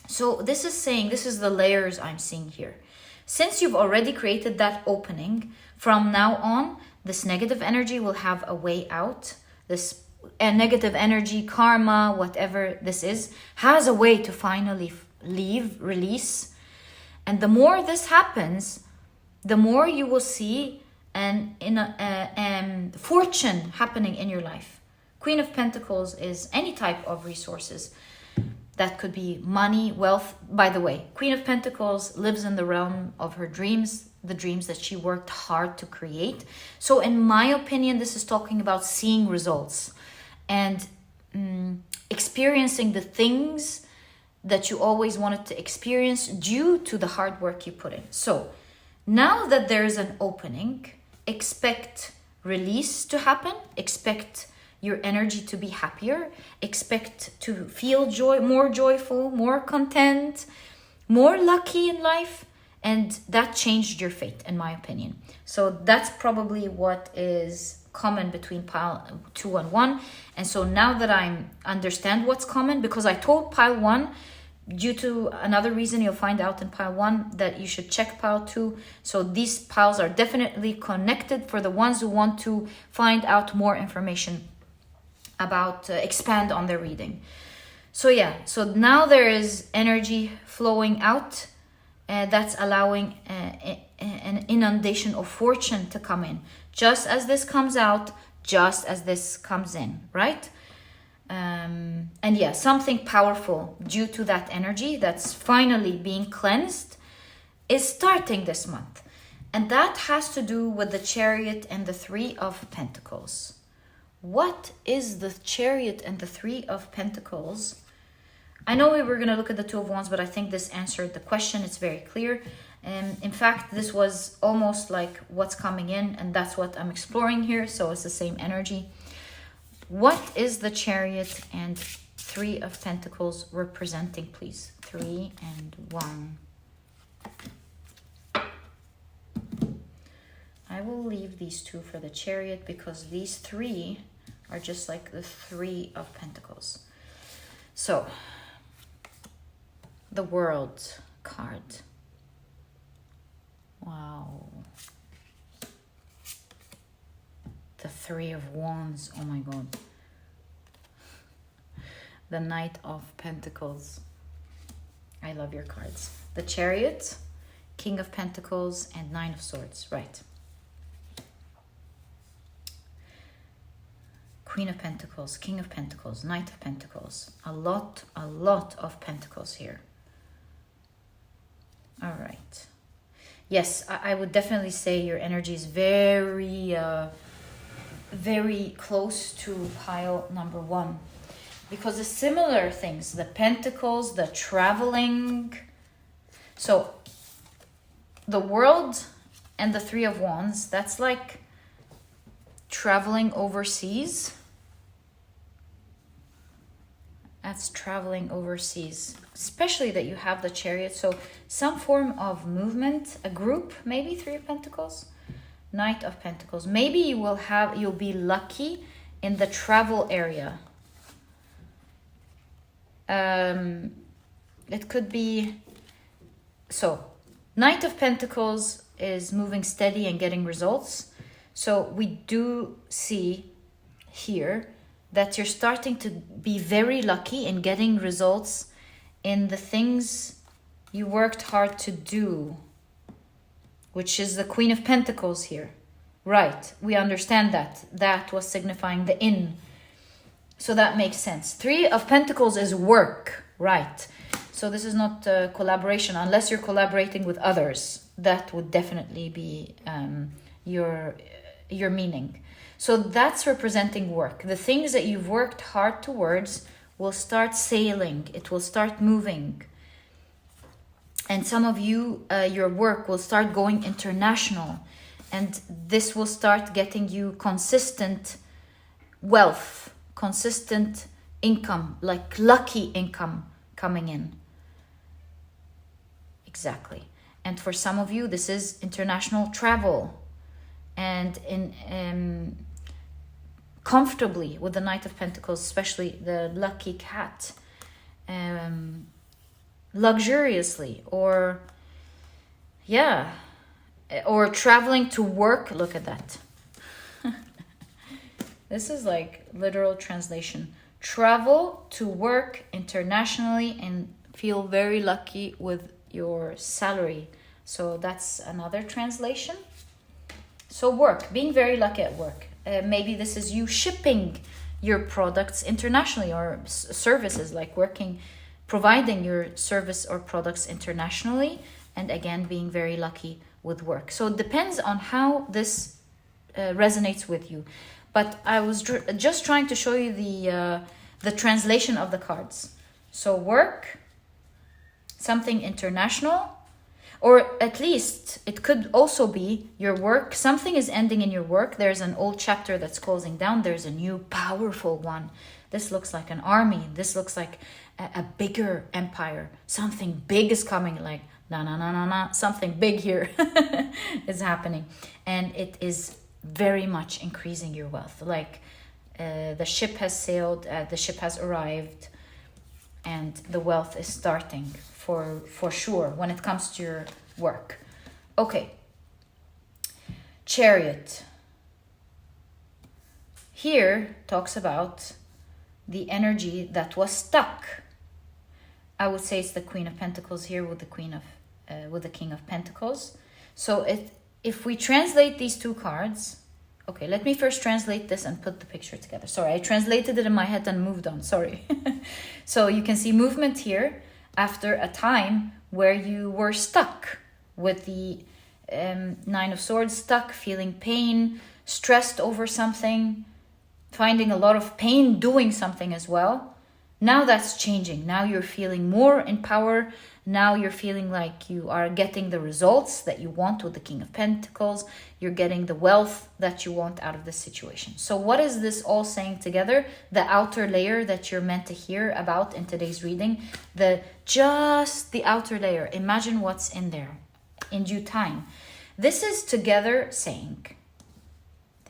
So this is saying, this is the layers I'm seeing here. Since you've already created that opening, from now on, this negative energy will have a way out. This negative energy, karma, whatever this is, has a way to finally release. And the more this happens, the more you will see fortune happening in your life. Queen of Pentacles is any type of resources. That could be money, wealth. By the way, Queen of Pentacles lives in the realm of her dreams, the dreams that she worked hard to create. So in my opinion, this is talking about seeing results and experiencing the things that you always wanted to experience due to the hard work you put in. So now that there is an opening, expect release to happen, expect your energy to be happier, expect to feel joy, more joyful, more content, more lucky in life, and that changed your fate, in my opinion. So that's probably what is common between pile 2 and 1. And so now that I understand what's common, because I told pile 1, due to another reason you'll find out in pile 1 that you should check pile 2. So these piles are definitely connected for the ones who want to find out more information about, expand on their reading. So yeah, so now there is energy flowing out, that's allowing an inundation of fortune to come in. Just as this comes out, just as this comes in, right? And yeah, something powerful due to that energy that's finally being cleansed is starting this month. And that has to do with the Chariot and the Three of Pentacles. What is the Chariot and the Three of Pentacles? I know we were going to look at the Two of Wands, but I think this answered the question. It's very clear. And in fact, this was almost like what's coming in, and that's what I'm exploring here. So it's the same energy. What is the Chariot and Three of Pentacles representing, please? 3 and 1. I will leave these two for the Chariot because these three are just like the Three of Pentacles. So, the World card. Wow. The Three of Wands. Oh my God. The Knight of Pentacles. I love your cards. The Chariot, King of Pentacles, and Nine of Swords. Right. Queen of Pentacles, King of Pentacles, Knight of Pentacles. A lot of Pentacles here. All right. Yes, I would definitely say your energy is very close to pile number 1. Because the similar things, the Pentacles, the traveling. So, the World and the Three of Wands, that's like traveling overseas. That's traveling overseas, especially that you have the Chariot. So some form of movement, a group, maybe Three of Pentacles, Knight of Pentacles. Maybe you'll be lucky in the travel area. It could be, so Knight of Pentacles is moving steady and getting results. So we do see here that you're starting to be very lucky in getting results in the things you worked hard to do, which is the Queen of Pentacles here. Right, we understand that. That was signifying the in. So that makes sense. Three of Pentacles is work, right? So this is not collaboration, unless you're collaborating with others. That would definitely be your meaning. So that's representing work. The things that you've worked hard towards will start sailing. It will start moving. And some of you, your work will start going international. And this will start getting you consistent wealth, consistent income, like lucky income coming in. Exactly. And for some of you, this is international travel. And in comfortably with the Knight of Pentacles, especially the lucky cat, luxuriously, or yeah, or traveling to work. Look at that. This is like literal translation. Travel to work internationally and feel very lucky with your salary. So that's another translation. So work, being very lucky at work. Maybe this is you shipping your products internationally, or services, like working, providing your service or products internationally, and again being very lucky with work. So it depends on how this resonates with you. But I was just trying to show you the translation of the cards. So work, something international, or at least it could also be your work. Something is ending in your work. There's an old chapter that's closing down. There's a new powerful one. This looks like an army. This looks like a bigger empire. Something big is coming, like something big here is happening, and it is very much increasing your wealth. Like the ship has sailed, the ship has arrived, and the wealth is starting for sure when it comes to your work. Okay, Chariot here talks about the energy that was stuck. I would say it's the Queen of Pentacles here with the with the King of Pentacles. So if we translate these two cards, okay, let me first translate this and put the picture together. Sorry, I translated it in my head and moved on. Sorry. So you can see movement here after a time where you were stuck with the Nine of Swords, stuck, feeling pain, stressed over something, finding a lot of pain doing something as well. Now that's changing. Now you're feeling more in power. Now you're feeling like you are getting the results that you want with the King of Pentacles. You're getting the wealth that you want out of this situation. So what is this all saying together? The outer layer that you're meant to hear about in today's reading. Just the outer layer. Imagine what's in there in due time. This is together saying,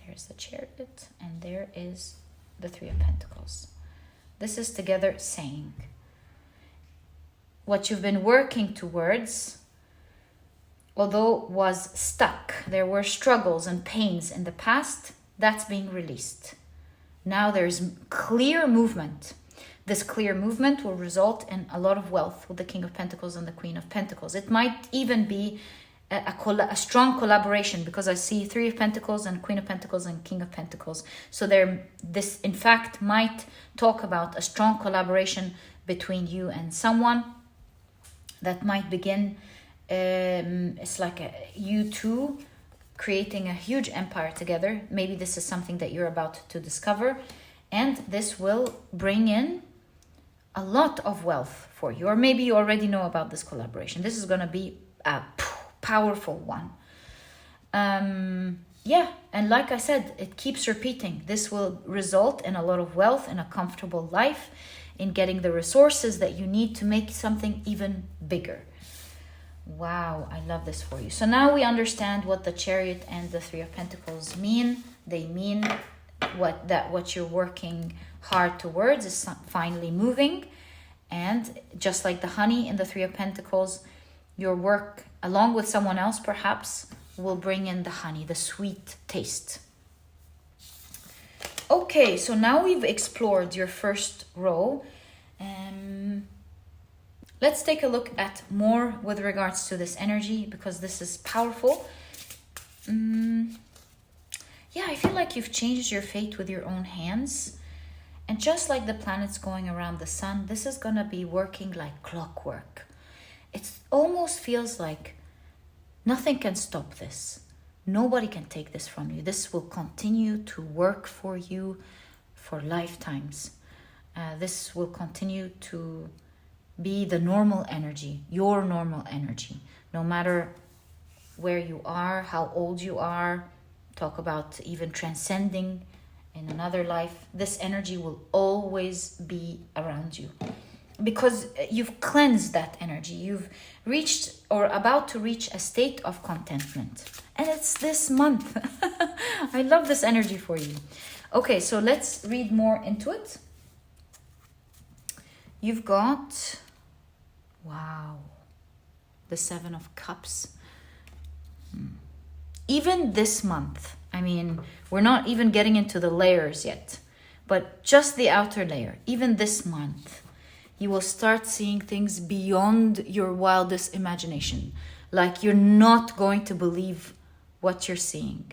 there's the Chariot and there is the Three of Pentacles. This is together saying, what you've been working towards, although was stuck, there were struggles and pains in the past, that's being released. Now there's clear movement. This clear movement will result in a lot of wealth with the King of Pentacles and the Queen of Pentacles. It might even be a strong collaboration, because I see Three of Pentacles and Queen of Pentacles and King of Pentacles. So this in fact might talk about a strong collaboration between you and someone that might begin. It's like you two creating a huge empire together. Maybe this is something that you're about to discover, and this will bring in a lot of wealth for you. Or maybe you already know about this collaboration. This is going to be a powerful one. Yeah, and like I said, it keeps repeating. This will result in a lot of wealth, in a comfortable life, in getting the resources that you need to make something even bigger. Wow, I love this for you. So now we understand what the Chariot and the Three of Pentacles mean. They mean what you're working hard towards is finally moving. And just like the honey in the Three of Pentacles, your work along with someone else perhaps will bring in the honey, the sweet taste. Okay, so now we've explored your first row. Let's take a look at more with regards to this energy, because this is powerful. Yeah, I feel like you've changed your fate with your own hands. And just like the planets going around the sun, this is going to be working like clockwork. It almost feels like nothing can stop this. Nobody can take this from you. This will continue to work for you for lifetimes. This will continue to be the normal energy, your normal energy, no matter where you are, how old you are. Talk about even transcending in another life. This energy will always be around you, because you've cleansed that energy. You've reached or about to reach a state of contentment. And it's this month. I love this energy for you. Okay, so let's read more into it. You've got, wow, the Seven of Cups. Even this month, I mean, we're not even getting into the layers yet, but just the outer layer. Even this month, you will start seeing things beyond your wildest imagination. Like you're not going to believe what you're seeing.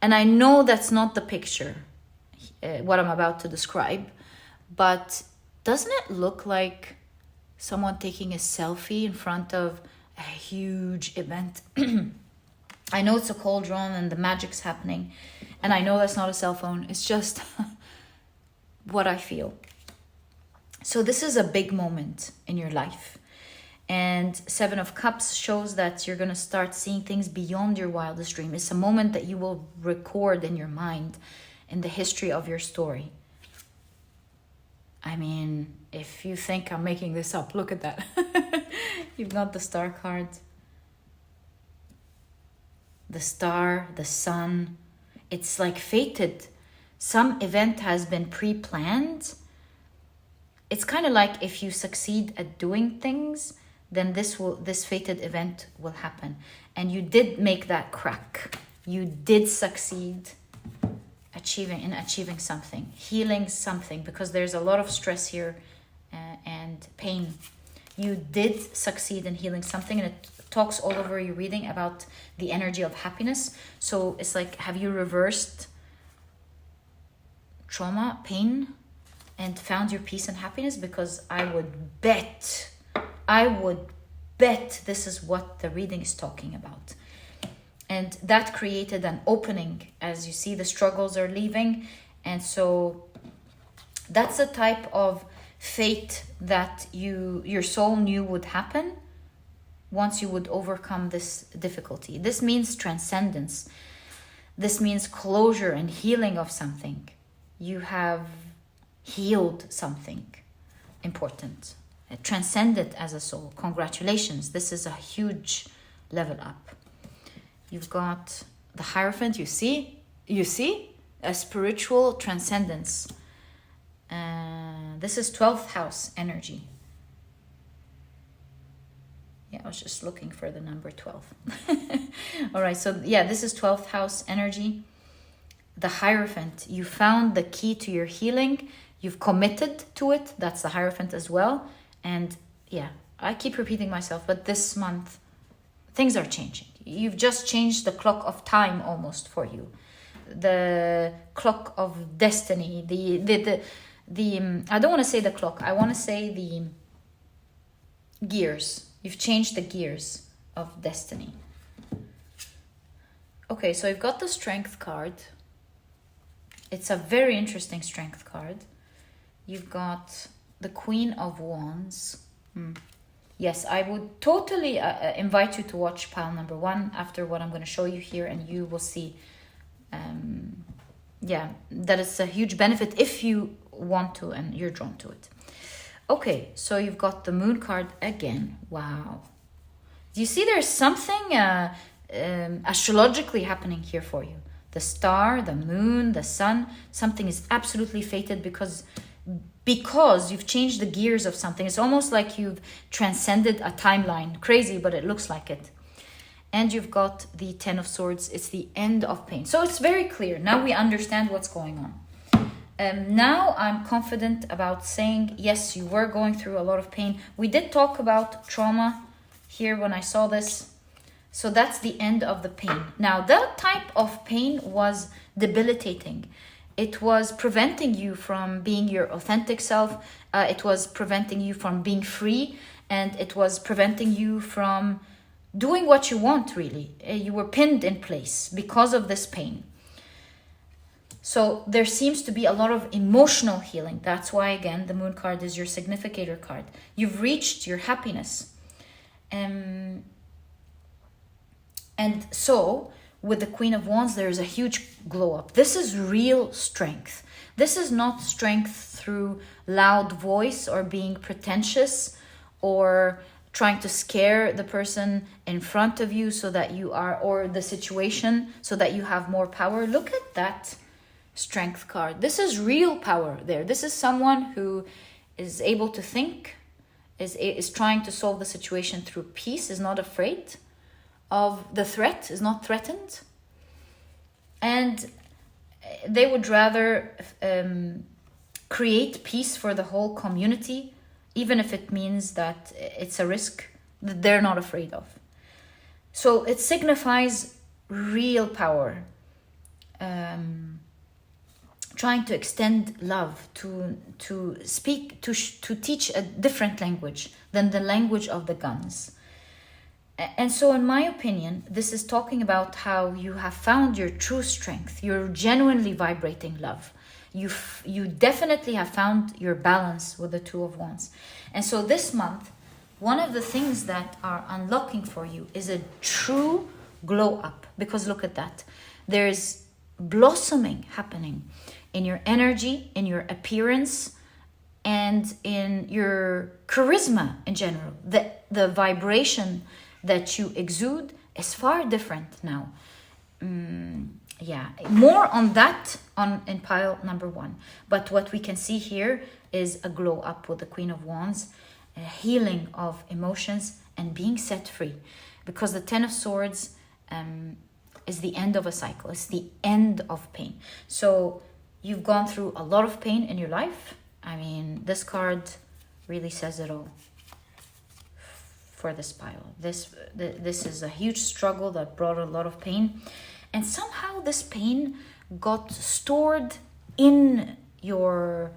And I know that's not the picture, what I'm about to describe, but doesn't it look like someone taking a selfie in front of a huge event? I know it's a cauldron and the magic's happening, and I know that's not a cell phone. It's just what I feel. So this is a big moment in your life. And Seven of Cups shows that you're going to start seeing things beyond your wildest dream. It's a moment that you will record in your mind in the history of your story. I mean, if you think I'm making this up, look at that. You've got the star card. The star, the sun. It's like fated. Some event has been pre-planned. It's kind of like if you succeed at doing things, then this fated event will happen. And you did make that crack. You did succeed achieving something, healing something, because there's a lot of stress here and pain. You did succeed in healing something, and it talks all over your reading about the energy of happiness. So it's like, have you reversed trauma, pain, and found your peace and happiness? Because I would bet this is what the reading is talking about. And that created an opening. As you see, the struggles are leaving. And so that's the type of fate that your soul knew would happen once you would overcome this difficulty. This means transcendence. This means closure and healing of something. You have healed something important. Transcended as a soul. Congratulations. This is a huge level up. You've got the Hierophant. You see a spiritual transcendence. This is 12th house energy. Yeah, I was just looking for the number 12. All right, so yeah, this is 12th house energy. The Hierophant, you found the key to your healing. You've committed to it. That's the Hierophant as well. And yeah, I keep repeating myself, but this month, things are changing. You've just changed the clock of time almost for you. The clock of destiny. The I don't want to say the clock. I want to say the gears. You've changed the gears of destiny. Okay, so I've got the Strength card. It's a very interesting Strength card. You've got the Queen of Wands. Yes, I would totally invite you to watch pile number 1 after what I'm going to show you here, and you will see that it's a huge benefit if you want to and you're drawn to it. Okay, so you've got the Moon card again. Wow. Do you see there's something astrologically happening here for you? The star, the moon, the sun, something is absolutely fated because you've changed the gears of something. It's almost like you've transcended a timeline. Crazy, but it looks like it. And you've got the 10 of Swords. It's the end of pain. So it's very clear. Now we understand what's going on. Now I'm confident about saying, yes, you were going through a lot of pain. We did talk about trauma here when I saw this. So that's the end of the pain. Now, that type of pain was debilitating. It was preventing you from being your authentic self. It was preventing you from being free. And it was preventing you from doing what you want, really. You were pinned in place because of this pain. So there seems to be a lot of emotional healing. That's why, again, the Moon card is your significator card. You've reached your happiness. And so, with the Queen of Wands, there is a huge glow up. This is real strength. This is not strength through loud voice or being pretentious or trying to scare the person in front of you so that you are, or the situation so that you have more power. Look at that Strength card. This is real power there. This is someone who is able to think, is trying to solve the situation through peace, is not afraid of the threat, is not threatened. And they would rather create peace for the whole community, even if it means that it's a risk that they're not afraid of. So it signifies real power. Trying to extend love, to speak, to teach a different language than the language of the guns. And so, in my opinion, this is talking about how you have found your true strength. You're genuinely vibrating love. You definitely have found your balance with the Two of Wands. And so this month, one of the things that are unlocking for you is a true glow up. Because look at that. There's blossoming happening in your energy, in your appearance, and in your charisma in general. The vibration that you exude is far different now. Yeah, more on that in pile number 1. But what we can see here is a glow up with the Queen of Wands, a healing of emotions and being set free. Because the Ten of Swords is the end of a cycle. It's the end of pain. So you've gone through a lot of pain in your life. I mean, this card really says it all for this pile. This is a huge struggle that brought a lot of pain. And somehow this pain got stored in your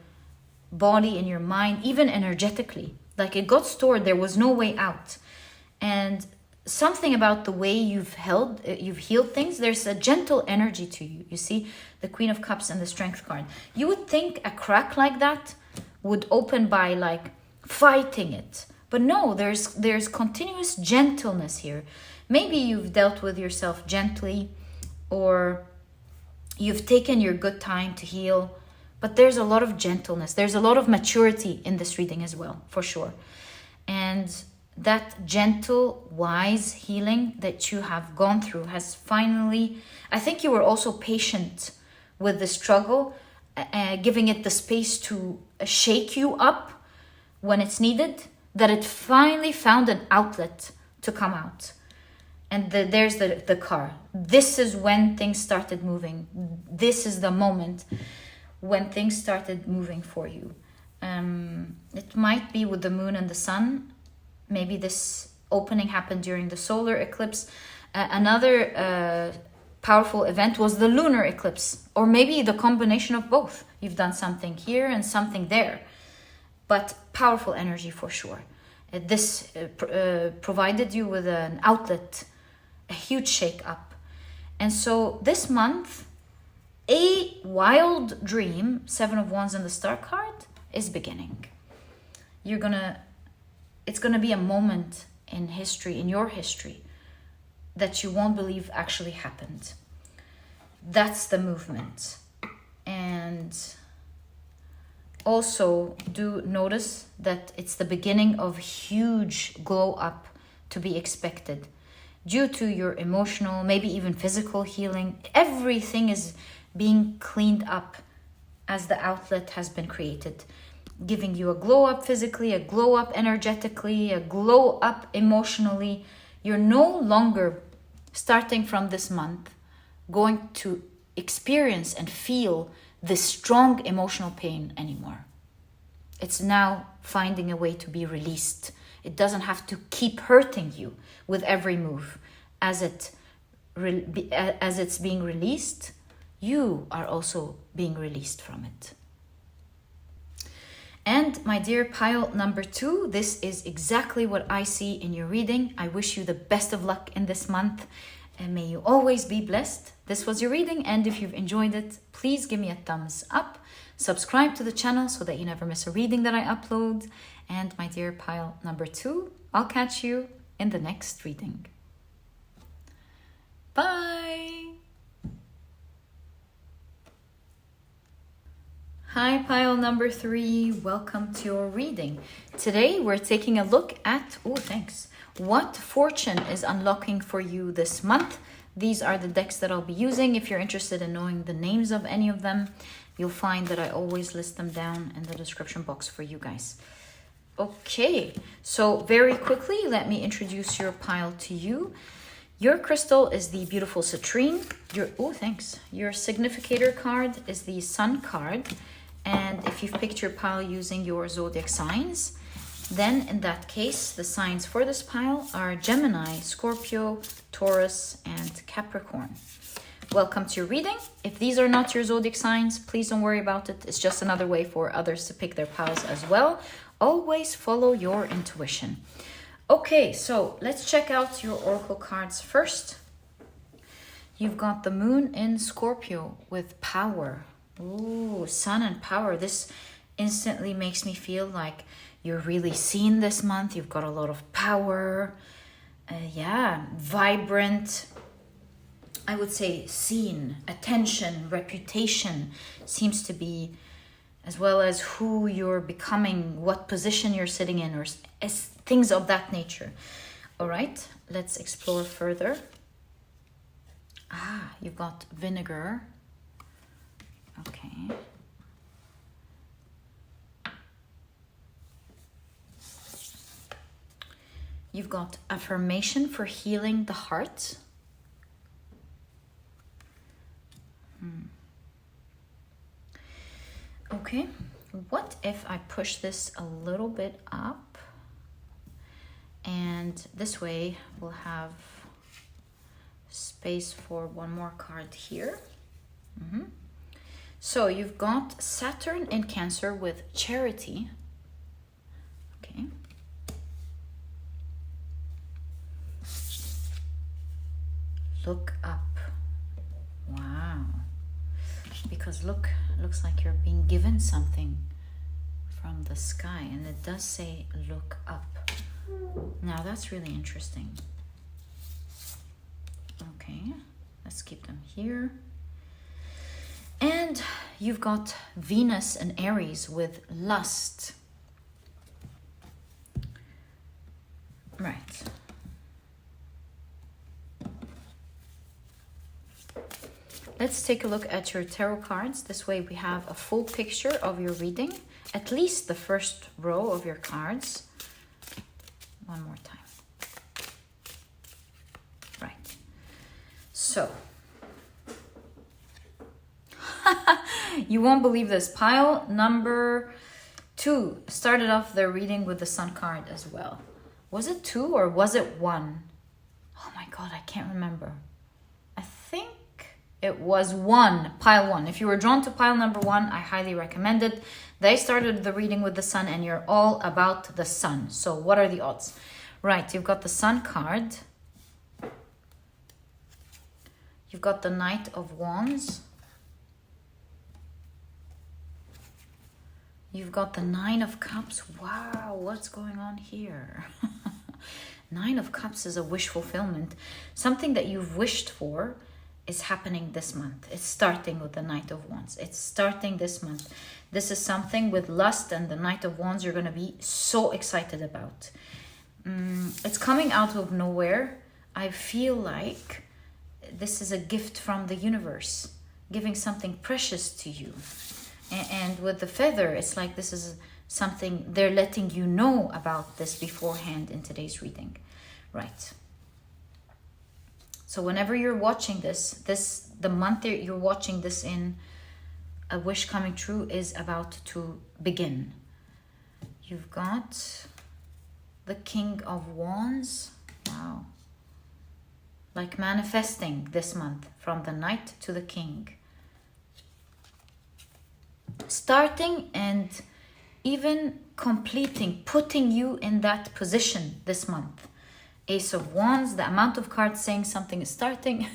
body, in your mind, even energetically. Like it got stored, there was no way out. And something about the way you've healed things, there's a gentle energy to you. You see the Queen of Cups and the Strength card. You would think a crack like that would open by like fighting it. But no, there's continuous gentleness here. Maybe you've dealt with yourself gently, or you've taken your good time to heal, but there's a lot of gentleness. There's a lot of maturity in this reading as well, for sure. And that gentle, wise healing that you have gone through has finally, I think you were also patient with the struggle, giving it the space to shake you up when it's needed, that it finally found an outlet to come out. And there's the car. This is when things started moving. This is the moment when things started moving for you. It might be with the moon and the sun. Maybe this opening happened during the solar eclipse. Another powerful event was the lunar eclipse, or maybe the combination of both. You've done something here and something there, but powerful energy for sure. This provided you with an outlet, a huge shake up. And so this month, a wild dream, 7 of Wands and the Star card, is beginning. It's gonna be a moment in history, in your history, that you won't believe actually happened. That's the movement. And also do notice that it's the beginning of huge glow up to be expected due to your emotional, maybe even physical healing. Everything is being cleaned up as the outlet has been created, giving you a glow up physically, a glow up energetically, a glow up emotionally. You're no longer, starting from this month, going to experience and feel this strong emotional pain anymore. It's now finding a way to be released. It doesn't have to keep hurting you with every move. As it's being released, you are also being released from it. And my dear pile number 2, this is exactly what I see in your reading. I wish you the best of luck in this month, and may you always be blessed. This was your reading, and if you've enjoyed it, please give me a thumbs up. Subscribe to the channel so that you never miss a reading that I upload. And my dear pile number 2, I'll catch you in the next reading. Bye! Hi pile number 3, welcome to your reading. Today we're taking a look at, what fortune is unlocking for you this month. These are the decks that I'll be using. If you're interested in knowing the names of any of them, you'll find that I always list them down in the description box for you guys. Okay, so very quickly, let me introduce your pile to you. Your crystal is the beautiful Citrine. Your significator card is the Sun card. And if you've picked your pile using your zodiac signs, then in that case, the signs for this pile are Gemini, Scorpio, Taurus, and Capricorn. Welcome to your reading. If these are not your zodiac signs, please don't worry about it. It's just another way for others to pick their piles as well. Always follow your intuition. Okay, so let's check out your oracle cards first. You've got the moon in Scorpio with power. Ooh, sun and power. This instantly makes me feel like you're really seen this month. You've got a lot of power. Vibrant. I would say seen, attention, reputation seems to be as well as who you're becoming, what position you're sitting in, or things of that nature. All right, let's explore further. You've got vinegar. Okay. You've got affirmation for healing the heart. Okay, what if I push this a little bit up? And this way we'll have space for one more card here. So you've got Saturn in Cancer with charity. Okay. Look up. Wow. Because looks like you're being given something from the sky, and it does say look up. Now that's really interesting. Okay, let's keep them here. And you've got Venus and Aries with lust. Right. Let's take a look at your tarot cards. This way we have a full picture of your reading, at least the first row of your cards. One more time. Right. So, you won't believe this. Pile number 2 started off their reading with the Sun card as well. Was it 2 or was it 1? Oh my God, I can't remember. I think it was 1, pile 1. If you were drawn to pile number 1, I highly recommend it. They started the reading with the Sun, and you're all about the Sun. So what are the odds? Right, you've got the Sun card. You've got the Knight of Wands. You've got the 9 of Cups. Wow, what's going on here? 9 of Cups is a wish fulfillment. Something that you've wished for is happening this month. It's starting with the Knight of Wands. It's starting this month. This is something with lust and the Knight of Wands you're going to be so excited about. It's coming out of nowhere. I feel like this is a gift from the universe, giving something precious to you. And with the feather, it's like this is something they're letting you know about this beforehand in today's reading. Right. So whenever you're watching the month that you're watching this in, a wish coming true is about to begin. You've got the King of Wands. Wow. Like manifesting this month from the Knight to the King. Starting and even completing, putting you in that position this month. Ace of Wands, the amount of cards saying something is starting.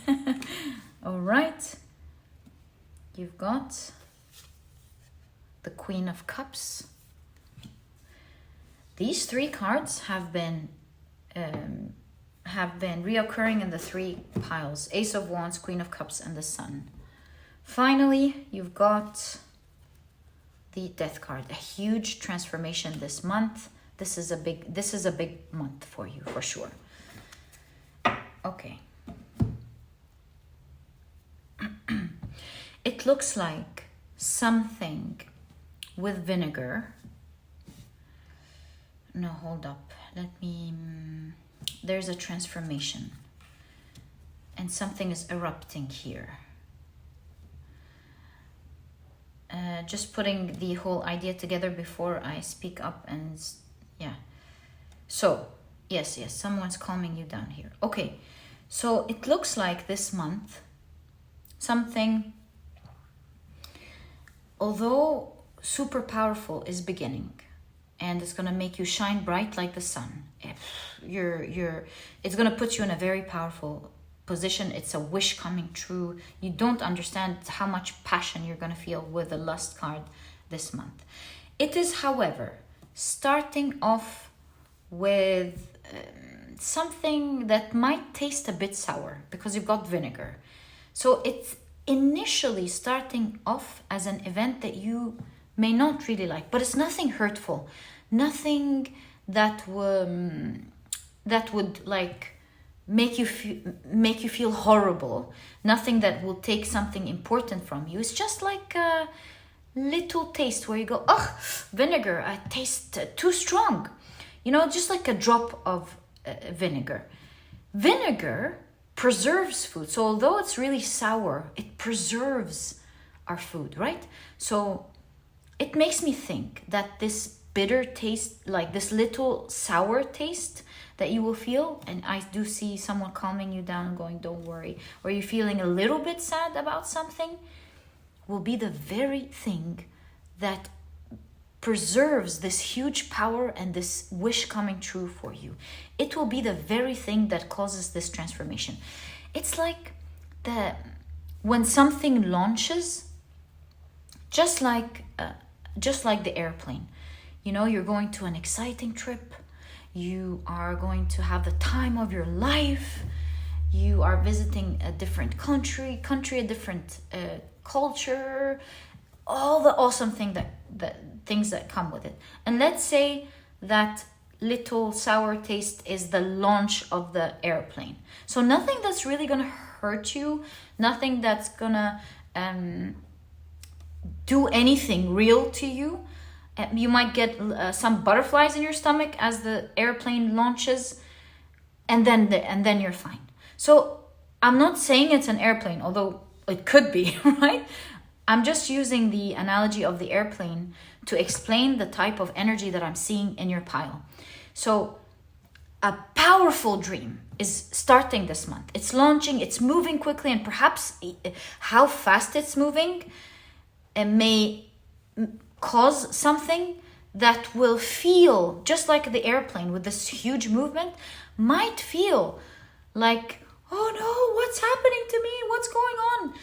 All right. You've got the Queen of Cups. These 3 cards have been reoccurring in the 3 piles. Ace of Wands, Queen of Cups, and the Sun. Finally, you've got the Death card. A huge transformation this month. This is a big month for you, for sure. Okay. It looks like something with vinegar. No, hold up. There's a transformation. And something is erupting here. Just putting the whole idea together before I speak up and yeah. So, yes, someone's calming you down here. Okay, so it looks like this month, something, although super powerful, is beginning. And it's going to make you shine bright like the sun. It's going to put you in a very powerful position. It's a wish coming true. You don't understand how much passion you're going to feel with the Lust card this month. It is, however, starting off with something that might taste a bit sour because you've got vinegar. So it's initially starting off as an event that you may not really like, but it's nothing hurtful, nothing that would like make you feel horrible, nothing that will take something important from you. It's just like a little taste where you go, oh, vinegar, I taste too strong, just like a drop of vinegar. Vinegar preserves food, so although it's really sour, it preserves our food, right? So it makes me think that this bitter taste, like this little sour taste that you will feel, and I do see someone calming you down and going, don't worry, or you're feeling a little bit sad about something, will be the very thing that preserves this huge power and this wish coming true for you. It will be the very thing that causes this transformation. It's like when something launches, just like the airplane. You're going to an exciting trip. You are going to have the time of your life. You are visiting a different country, a different culture, all the awesome things that come with it. And let's say that little sour taste is the launch of the airplane. So nothing that's really gonna hurt you, nothing that's gonna do anything real to you. You might get some butterflies in your stomach as the airplane launches, and then you're fine. So I'm not saying it's an airplane, although it could be, right? I'm just using the analogy of the airplane to explain the type of energy that I'm seeing in your pile. So a powerful dream is starting this month. It's launching, it's moving quickly, and perhaps how fast it's moving, it may cause something that will feel just like the airplane with this huge movement, might feel like, oh no, what's happening to me? What's going on?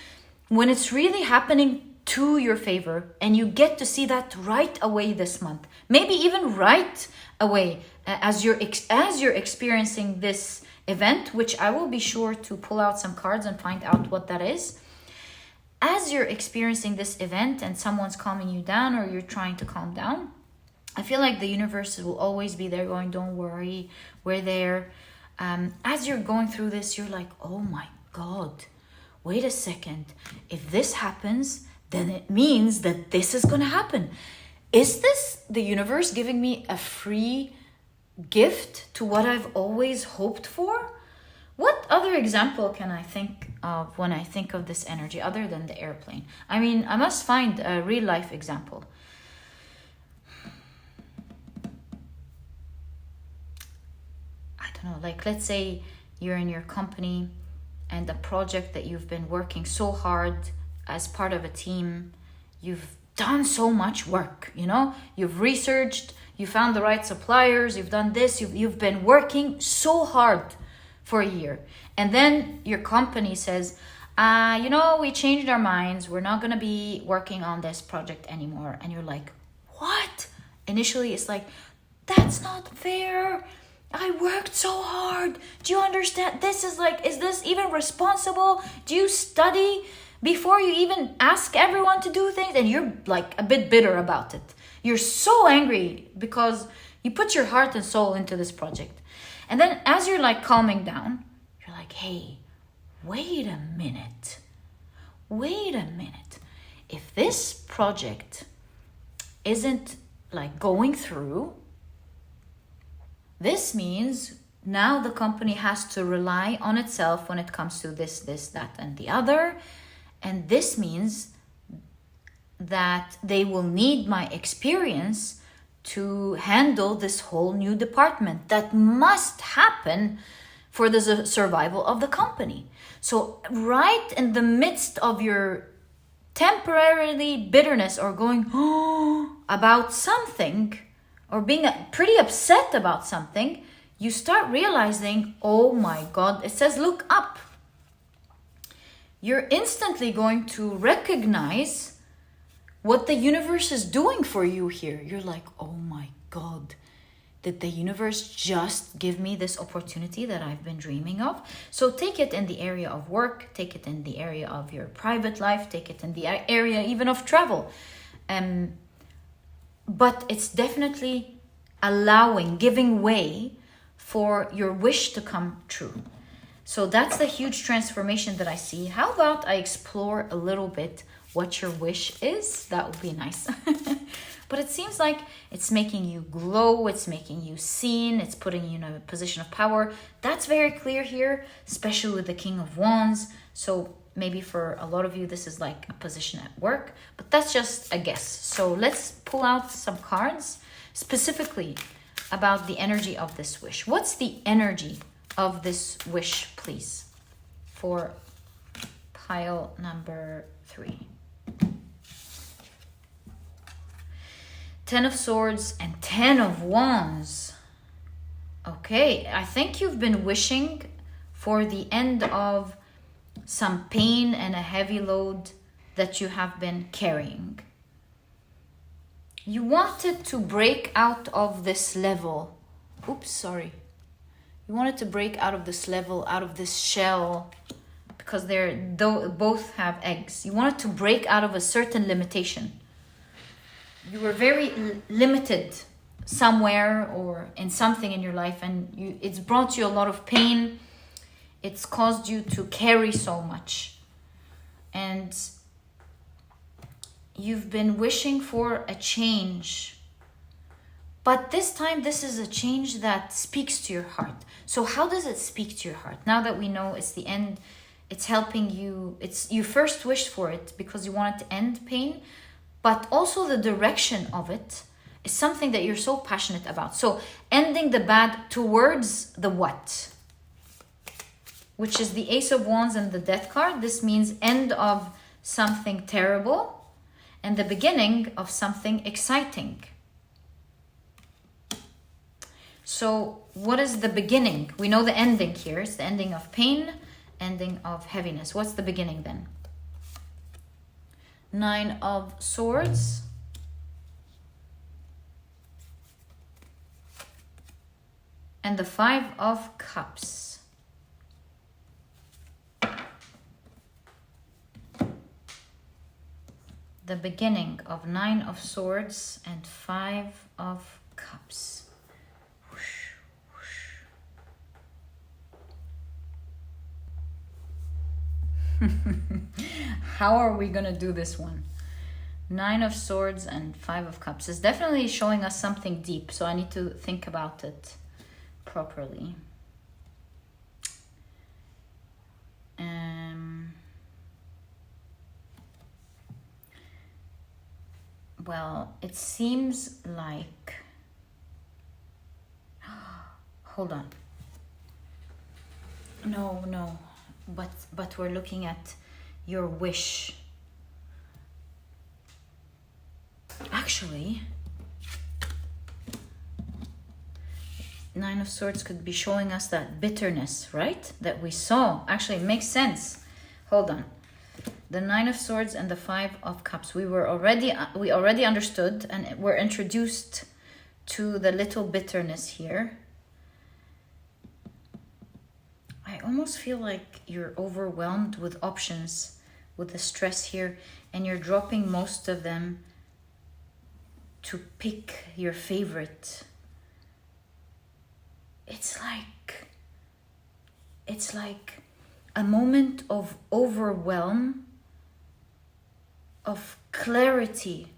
When it's really happening to your favor, and you get to see that right away this month, maybe even right away as you're experiencing this event, which I will be sure to pull out some cards and find out what that is. As you're experiencing this event and someone's calming you down, or you're trying to calm down, I feel like the universe will always be there going, don't worry, we're there. As you're going through this, you're like, oh my God, wait a second. If this happens, then it means that this is going to happen. Is this the universe giving me a free gift to what I've always hoped for? What other example can I think of when I think of this energy other than the airplane? I mean, I must find a real life example. I don't know, like let's say you're in your company and the project that you've been working so hard as part of a team, you've done so much work, you've researched, you found the right suppliers, you've done this, you've been working so hard for a year. And then your company says, we changed our minds. We're not going to be working on this project anymore. And you're like, what? Initially, it's like, that's not fair. I worked so hard. Do you understand? Is this even responsible? Do you study before you even ask everyone to do things? And you're like a bit bitter about it. You're so angry because you put your heart and soul into this project. And then as you're like calming down, you're like, hey, wait a minute. If this project isn't like going through, this means now the company has to rely on itself when it comes to this, that, and the other. And this means that they will need my experience to handle this whole new department that must happen for the survival of the company. So right in the midst of your temporarily bitterness or going about something, or being pretty upset about something, you start realizing, oh my God, it says look up. You're instantly going to recognize what the universe is doing for you here. You're like, oh my God, did the universe just give me this opportunity that I've been dreaming of? So take it in the area of work, take it in the area of your private life, take it in the area even of travel. but it's definitely allowing, giving way for your wish to come true. So that's the huge transformation that I see. How about I explore a little bit what your wish is? That would be nice. But it seems like it's making you glow, it's making you seen, it's putting you in a position of power. That's very clear here, especially with the King of Wands. So maybe for a lot of you, this is like a position at work, but that's just a guess. So let's pull out some cards specifically about the energy of this wish. What's the energy of this wish, please, for pile number 3? 10 of Swords and 10 of Wands. Okay, I think you've been wishing for the end of some pain and a heavy load that you have been carrying. You wanted to break out of this level. Oops, sorry. You wanted to break out of this level, out of this shell, because both have eggs. You wanted to break out of a certain limitation. You were very limited somewhere or in something in your life, and it's brought you a lot of pain. It's caused you to carry so much. And you've been wishing for a change. But this time, this is a change that speaks to your heart. So how does it speak to your heart? Now that we know it's the end, it's helping you. You first wished for it because you wanted to end pain, but also the direction of it is something that you're so passionate about. So ending the bad towards the what? Which is the Ace of Wands and the Death card. This means end of something terrible and the beginning of something exciting. So what is the beginning? We know the ending here. It's the ending of pain, ending of heaviness. What's the beginning then? 9 of Swords. And the 5 of Cups. The beginning of 9 of Swords and 5 of Cups. How are we gonna do this one? 9 of Swords and 5 of Cups is definitely showing us something deep, so I need to think about it properly. Well, it seems like... Hold on. No. But we're looking at your wish. Actually, 9 of Swords could be showing us that bitterness, right? That we saw. Actually, it makes sense. Hold on. The 9 of Swords and the 5 of Cups. We already understood and were introduced to the little bitterness here. I almost feel like you're overwhelmed with options, with the stress here, and you're dropping most of them to pick your favorite. It's like a moment of overwhelm, of clarity,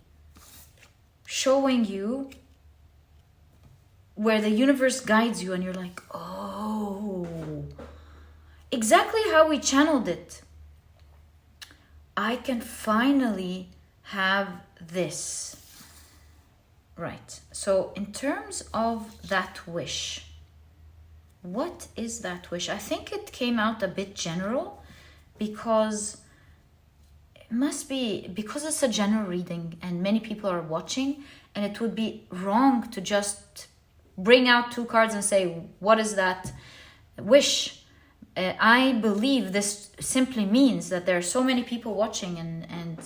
showing you where the universe guides you, and you're like, oh, exactly how we channeled it. I can finally have this. Right. So in terms of that wish, what is that wish? I think it came out a bit general because it must be, because it's a general reading and many people are watching, and it would be wrong to just bring out 2 cards and say, what is that wish? I believe this simply means that there are so many people watching and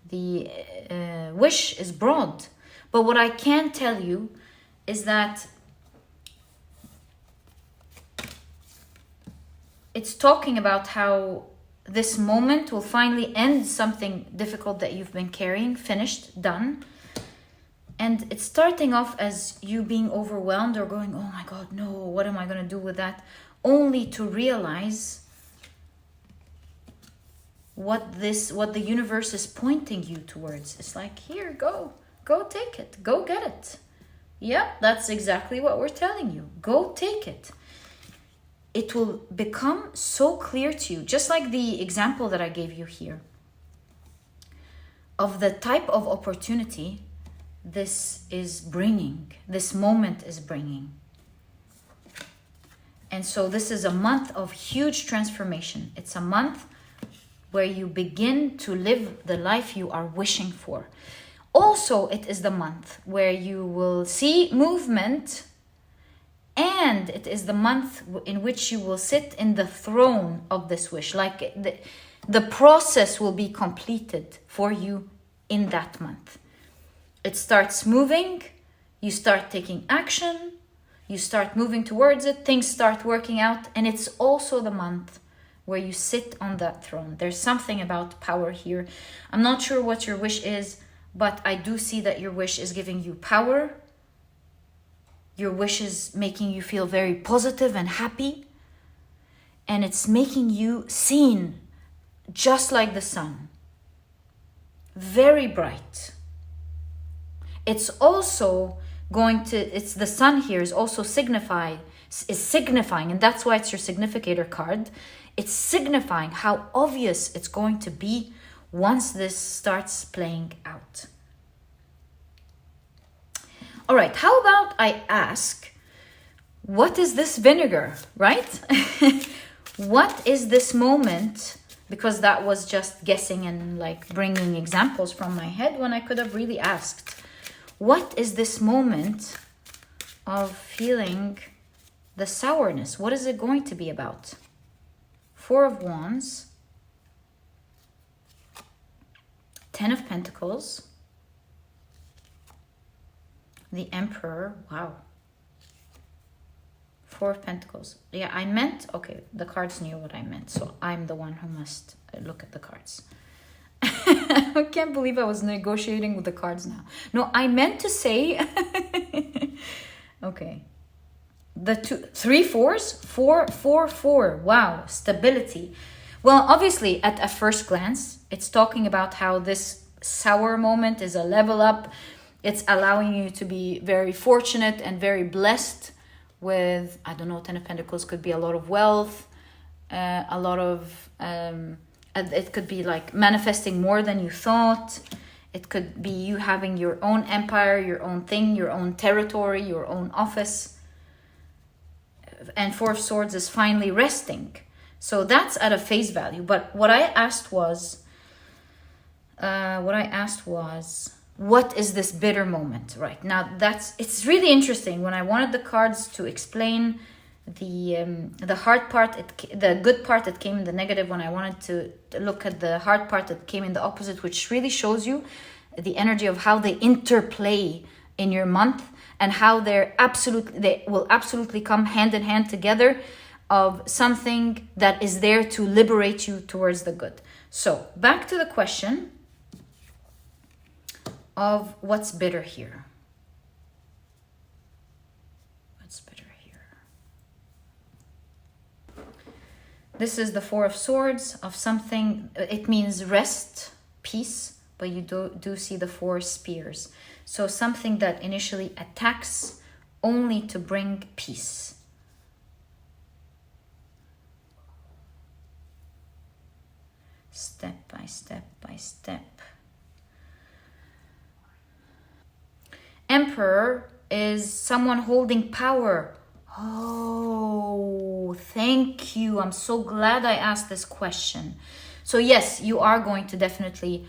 the wish is broad. But what I can tell you is that it's talking about how this moment will finally end something difficult that you've been carrying, finished, done. And it's starting off as you being overwhelmed or going, oh my God, no, what am I going to do with that? Only to realize what the universe is pointing you towards. It's like, here, go take it, go get it. Yeah, that's exactly what we're telling you. Go take it. It will become so clear to you, just like the example that I gave you here, of the type of opportunity this moment is bringing. And so this is a month of huge transformation. It's a month where you begin to live the life you are wishing for. Also, it is the month where you will see movement, and it is the month in which you will sit in the throne of this wish. Like the process will be completed for you in that month. It starts moving, you start taking action, you start moving towards it, things start working out, and it's also the month where you sit on that throne. There's something about power here. I'm not sure what your wish is, but I do see that your wish is giving you power. Your wish is making you feel very positive and happy. And it's making you seen just like the sun. Very bright. It's also it's the sun here is also signifying, and that's why it's your significator card. It's signifying how obvious it's going to be once this starts playing out. All right, how about I ask, what is this vinegar, right? What is this moment? Because that was just guessing and like bringing examples from my head when I could have really asked, what is this moment of feeling the sourness? What is it going to be about? 4 of Wands, 10 of Pentacles, the Emperor, wow. 4 of Pentacles. Yeah, I meant, okay, the cards knew what I meant, so I'm the one who must look at the cards. I can't believe I was negotiating with the cards now. No, I meant to say, okay. The 3 fours, 4, 4, 4. Wow, stability. Well, obviously, at a first glance, it's talking about how this sour moment is a level up. It's allowing you to be very fortunate and very blessed with, I don't know, 10 of Pentacles could be a lot of wealth, a lot of, it could be like manifesting more than you thought. It could be you having your own empire, your own thing, your own territory, your own office. And 4 of Swords is finally resting. So that's at a face value. But what I asked was, what is this bitter moment? Right now, it's really interesting. When I wanted the cards to explain the hard part, the good part that came in the negative. When I wanted to look at the hard part that came in the opposite, which really shows you the energy of how they interplay in your month. And how they will absolutely come hand in hand together of something that is there to liberate you towards the good. So back to the question of what's bitter here. What's bitter here? This is the 4 of Swords of something. It means rest, peace, but you do see the 4 spears. So something that initially attacks only to bring peace. Step by step by step. Emperor is someone holding power. Oh, thank you. I'm so glad I asked this question. So yes, you are going to definitely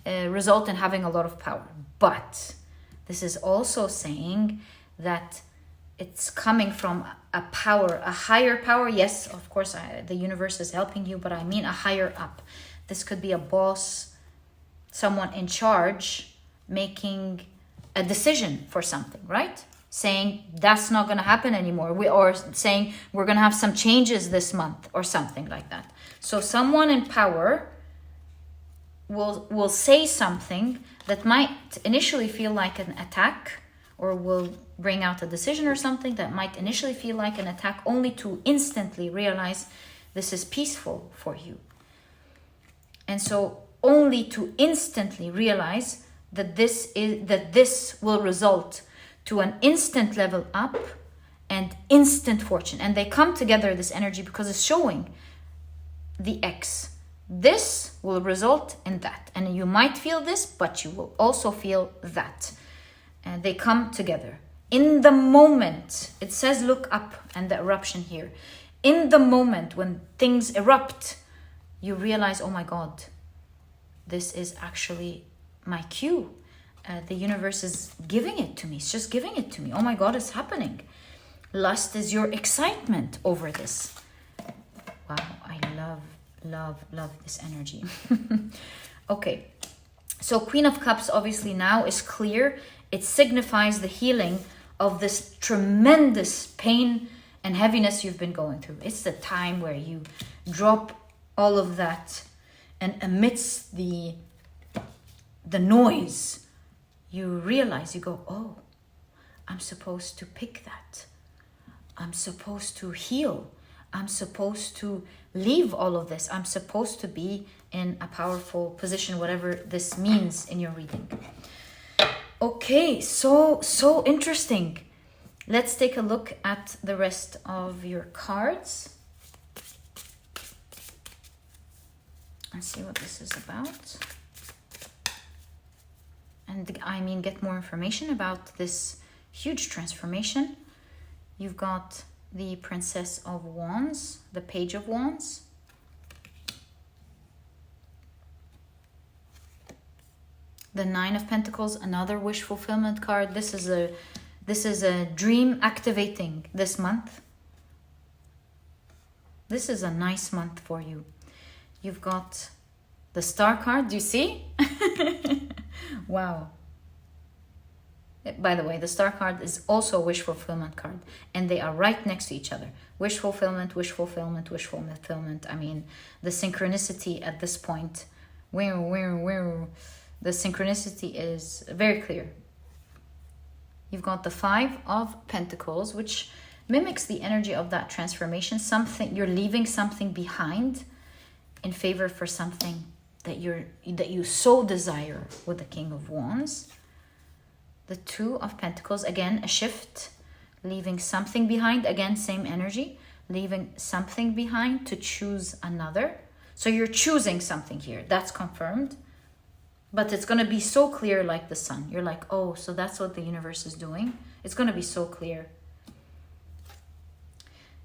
result in having a lot of power. But this is also saying that it's coming from a power, a higher power. Yes, of course, the universe is helping you, but I mean a higher up. This could be a boss, someone in charge, making a decision for something, right? Saying that's not going to happen anymore. Or saying we're going to have some changes this month or something like that. So someone in power will say something that might initially feel like an attack, or will bring out a decision or something that might initially feel like an attack, only to instantly realize this is peaceful for you. And so only to instantly realize that this will result to an instant level up and instant fortune. And they come together, this energy, because it's showing the X. This will result in that. And you might feel this, but you will also feel that. And they come together. In the moment, it says look up, and the eruption here. In the moment when things erupt, you realize, oh my God, this is actually my cue. The universe is giving it to me. It's just giving it to me. Oh my God, it's happening. Lust is your excitement over this. Wow, I love this energy. Okay, so Queen of Cups obviously now is clear. It signifies the healing of this tremendous pain and heaviness you've been going through. It's the time where you drop all of that, and amidst the noise, you realize, you go, oh, I'm supposed to pick that. I'm supposed to heal. I'm supposed to leave all of this. I'm supposed to be in a powerful position, whatever this means in your reading. Okay, so interesting. Let's take a look at the rest of your cards and see what this is about. And I mean, get more information about this huge transformation. You've got the Princess of Wands, the Page of Wands, the Nine of Pentacles, another wish fulfillment card. This is a dream activating this month. This is a nice month for you. You've got the Star card. Do you see? Wow. By the way, the Star card is also a wish fulfillment card, and they are right next to each other. Wish fulfillment, wish fulfillment, wish fulfillment. I mean, the synchronicity at this point, the synchronicity is very clear. You've got the Five of Pentacles, which mimics the energy of that transformation. Something, you're leaving something behind in favor for something that you so desire, with the King of Wands. The Two of Pentacles, again, a shift, leaving something behind. Again, same energy, leaving something behind to choose another. So you're choosing something here. That's confirmed. But it's going to be so clear, like the sun. You're like, oh, so that's what the universe is doing. It's going to be so clear.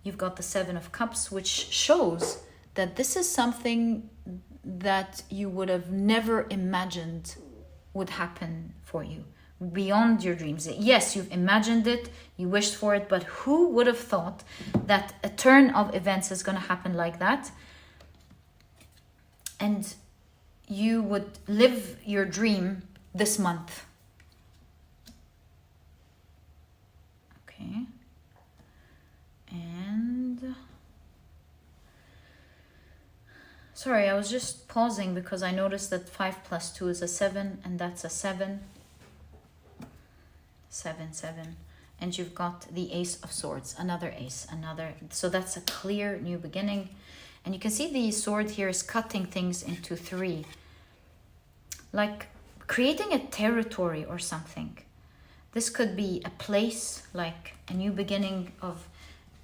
You've got the Seven of Cups, which shows that this is something that you would have never imagined would happen for you. Beyond your dreams. Yes, you've imagined it, you wished for it, but who would have thought that a turn of events is going to happen like that? And you would live your dream this month. Okay. And sorry, I was just pausing because I noticed that 5 plus 2 is a 7, and that's a 7. 7, 7. And you've got the Ace of Swords, another ace, another. So that's a clear new beginning. And you can see the sword here is cutting things into 3. Like creating a territory or something. This could be a place, like a new beginning of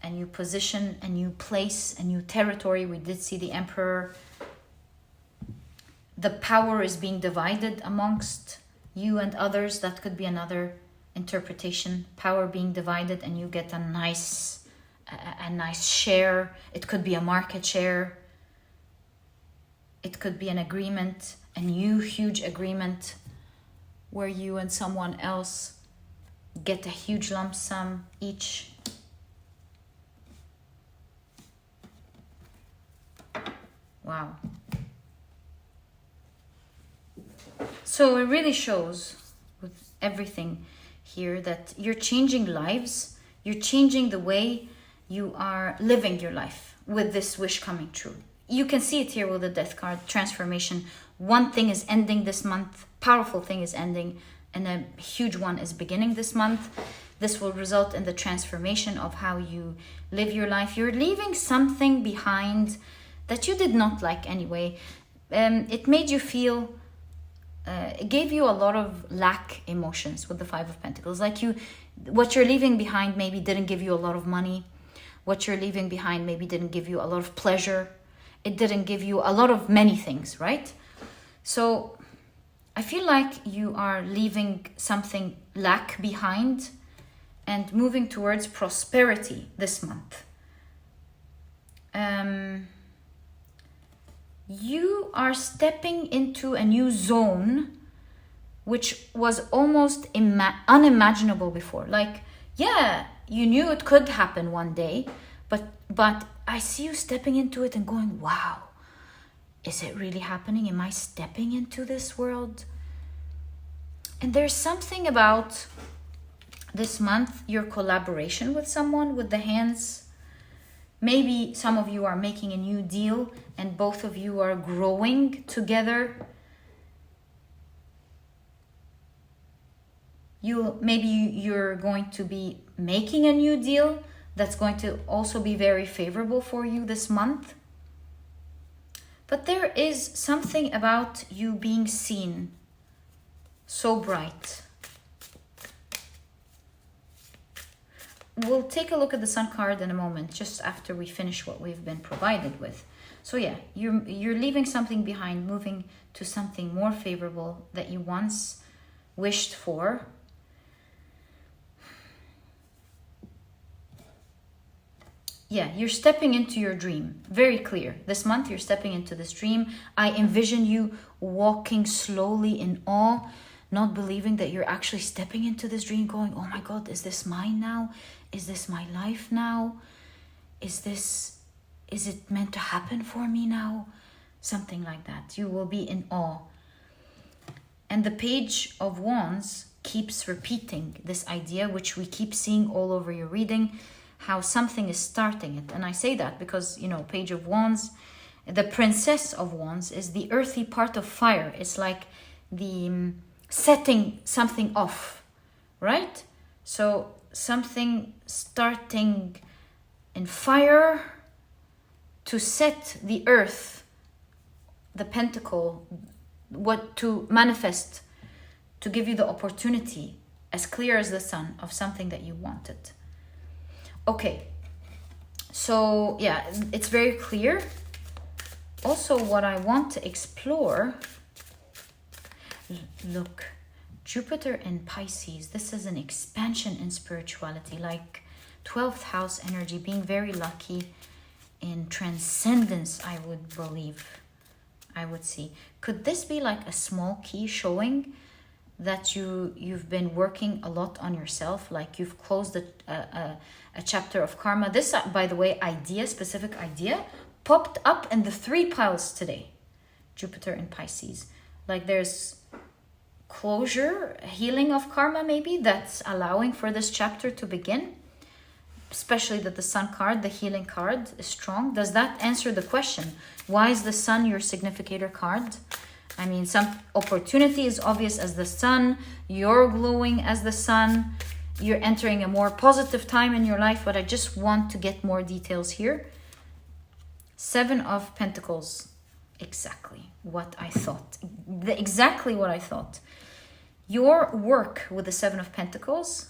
a new position, a new place, a new territory. We did see the Emperor. The power is being divided amongst you and others. That could be another interpretation. Power being divided, and you get a nice share. It could be a market share. It could be an agreement, a new huge agreement where you and someone else get a huge lump sum each. Wow. So it really shows with everything here that you're changing lives. You're changing the way you are living your life with this wish coming true. You can see it here with the Death card, transformation, one thing is ending this month, powerful thing is ending, and a huge one is beginning this month. This will result in the transformation of how you live your life. You're leaving something behind that you did not like anyway. It made you feel, it gave you a lot of lack emotions with the Five of Pentacles. Like what you're leaving behind maybe didn't give you a lot of money. What you're leaving behind maybe didn't give you a lot of pleasure. It didn't give you a lot of many things, right? So I feel like you are leaving something lack behind and moving towards prosperity this month. You are stepping into a new zone which was almost unimaginable before. Like, yeah, you knew it could happen one day, but I see you stepping into it and going, wow, is it really happening? Am I stepping into this world? And there's something about this month, your collaboration with someone, with the hands. Maybe some of you are making a new deal and both of you are growing together. Maybe you're going to be making a new deal that's going to also be very favorable for you this month. But there is something about you being seen so bright. We'll take a look at the Sun card in a moment, just after we finish what we've been provided with. So yeah, you're leaving something behind, moving to something more favorable that you once wished for. Yeah, you're stepping into your dream. Very clear. This month, you're stepping into this dream. I envision you walking slowly in awe, not believing that you're actually stepping into this dream, going, oh my God, is this mine now? Is this my life now? Is it meant to happen for me now? Something like that. You will be in awe. And the Page of Wands keeps repeating this idea, which we keep seeing all over your reading, how something is starting it. And I say that because, Page of Wands, the Princess of Wands is the earthy part of fire. It's like the setting something off, right? So something starting in fire to set the earth, the pentacle, what to manifest, to give you the opportunity as clear as the sun of something that you wanted. Okay, so yeah, it's very clear. Also, what I want to explore, look, Jupiter in Pisces, this is an expansion in spirituality, like 12th house energy, being very lucky in transcendence, I would believe, I would see. Could this be like a small key showing that you've been working a lot on yourself, like you've closed a chapter of karma? This, by the way, specific idea, popped up in the 3 piles today. Jupiter in Pisces. Like there's closure, healing of karma maybe, that's allowing for this chapter to begin. Especially that the Sun card, the healing card, is strong. Does that answer the question? Why is the Sun your significator card? I mean, some opportunity is obvious as the Sun. You're glowing as the Sun. You're entering a more positive time in your life, but I just want to get more details here. 7 of Pentacles. Exactly what I thought. Exactly what I thought. Your work with the 7 of Pentacles,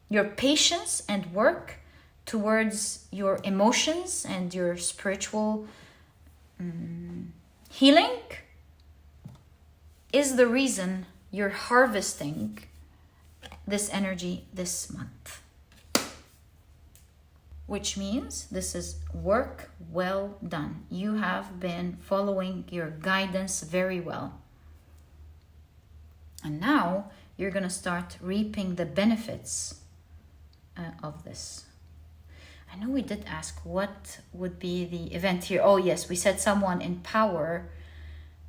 your patience and work towards your emotions and your spiritual healing is the reason you're harvesting this energy this month. Which means this is work well done. You have been following your guidance very well. And now you're going to start reaping the benefits of this. I know we did ask what would be the event here. Oh yes, we said someone in power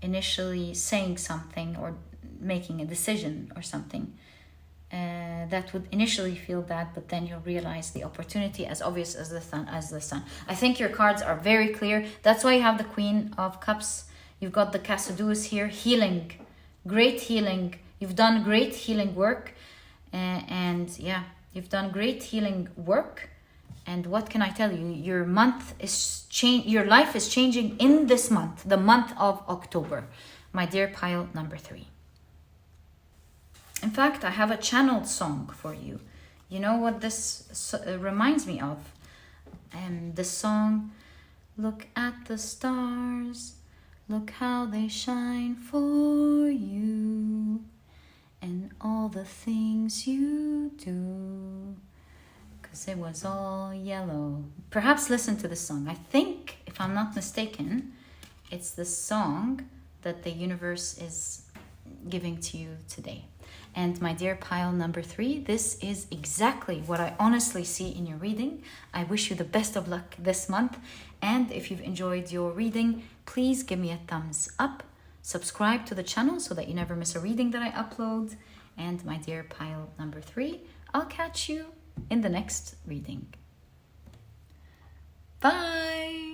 initially saying something or making a decision or something that would initially feel bad, but then you'll realize the opportunity as obvious as the sun. I think your cards are very clear. That's why you have the Queen of Cups. You've got the Casadus here, healing, great healing. You've done great healing work. And yeah, you've done great healing work. And what can I tell you? Your month is your life is changing in this month, the month of October, my dear pile number 3. In fact, I have a channeled song for you. You know what this reminds me of? The song, look at the stars, look how they shine for you, and all the things you do. Because it was all yellow. Perhaps listen to the song. I think, if I'm not mistaken, it's the song that the universe is giving to you today. And my dear pile number 3, this is exactly what I honestly see in your reading. I wish you the best of luck this month. And if you've enjoyed your reading, please give me a thumbs up. Subscribe to the channel so that you never miss a reading that I upload. And my dear pile number 3, I'll catch you in the next reading. Bye!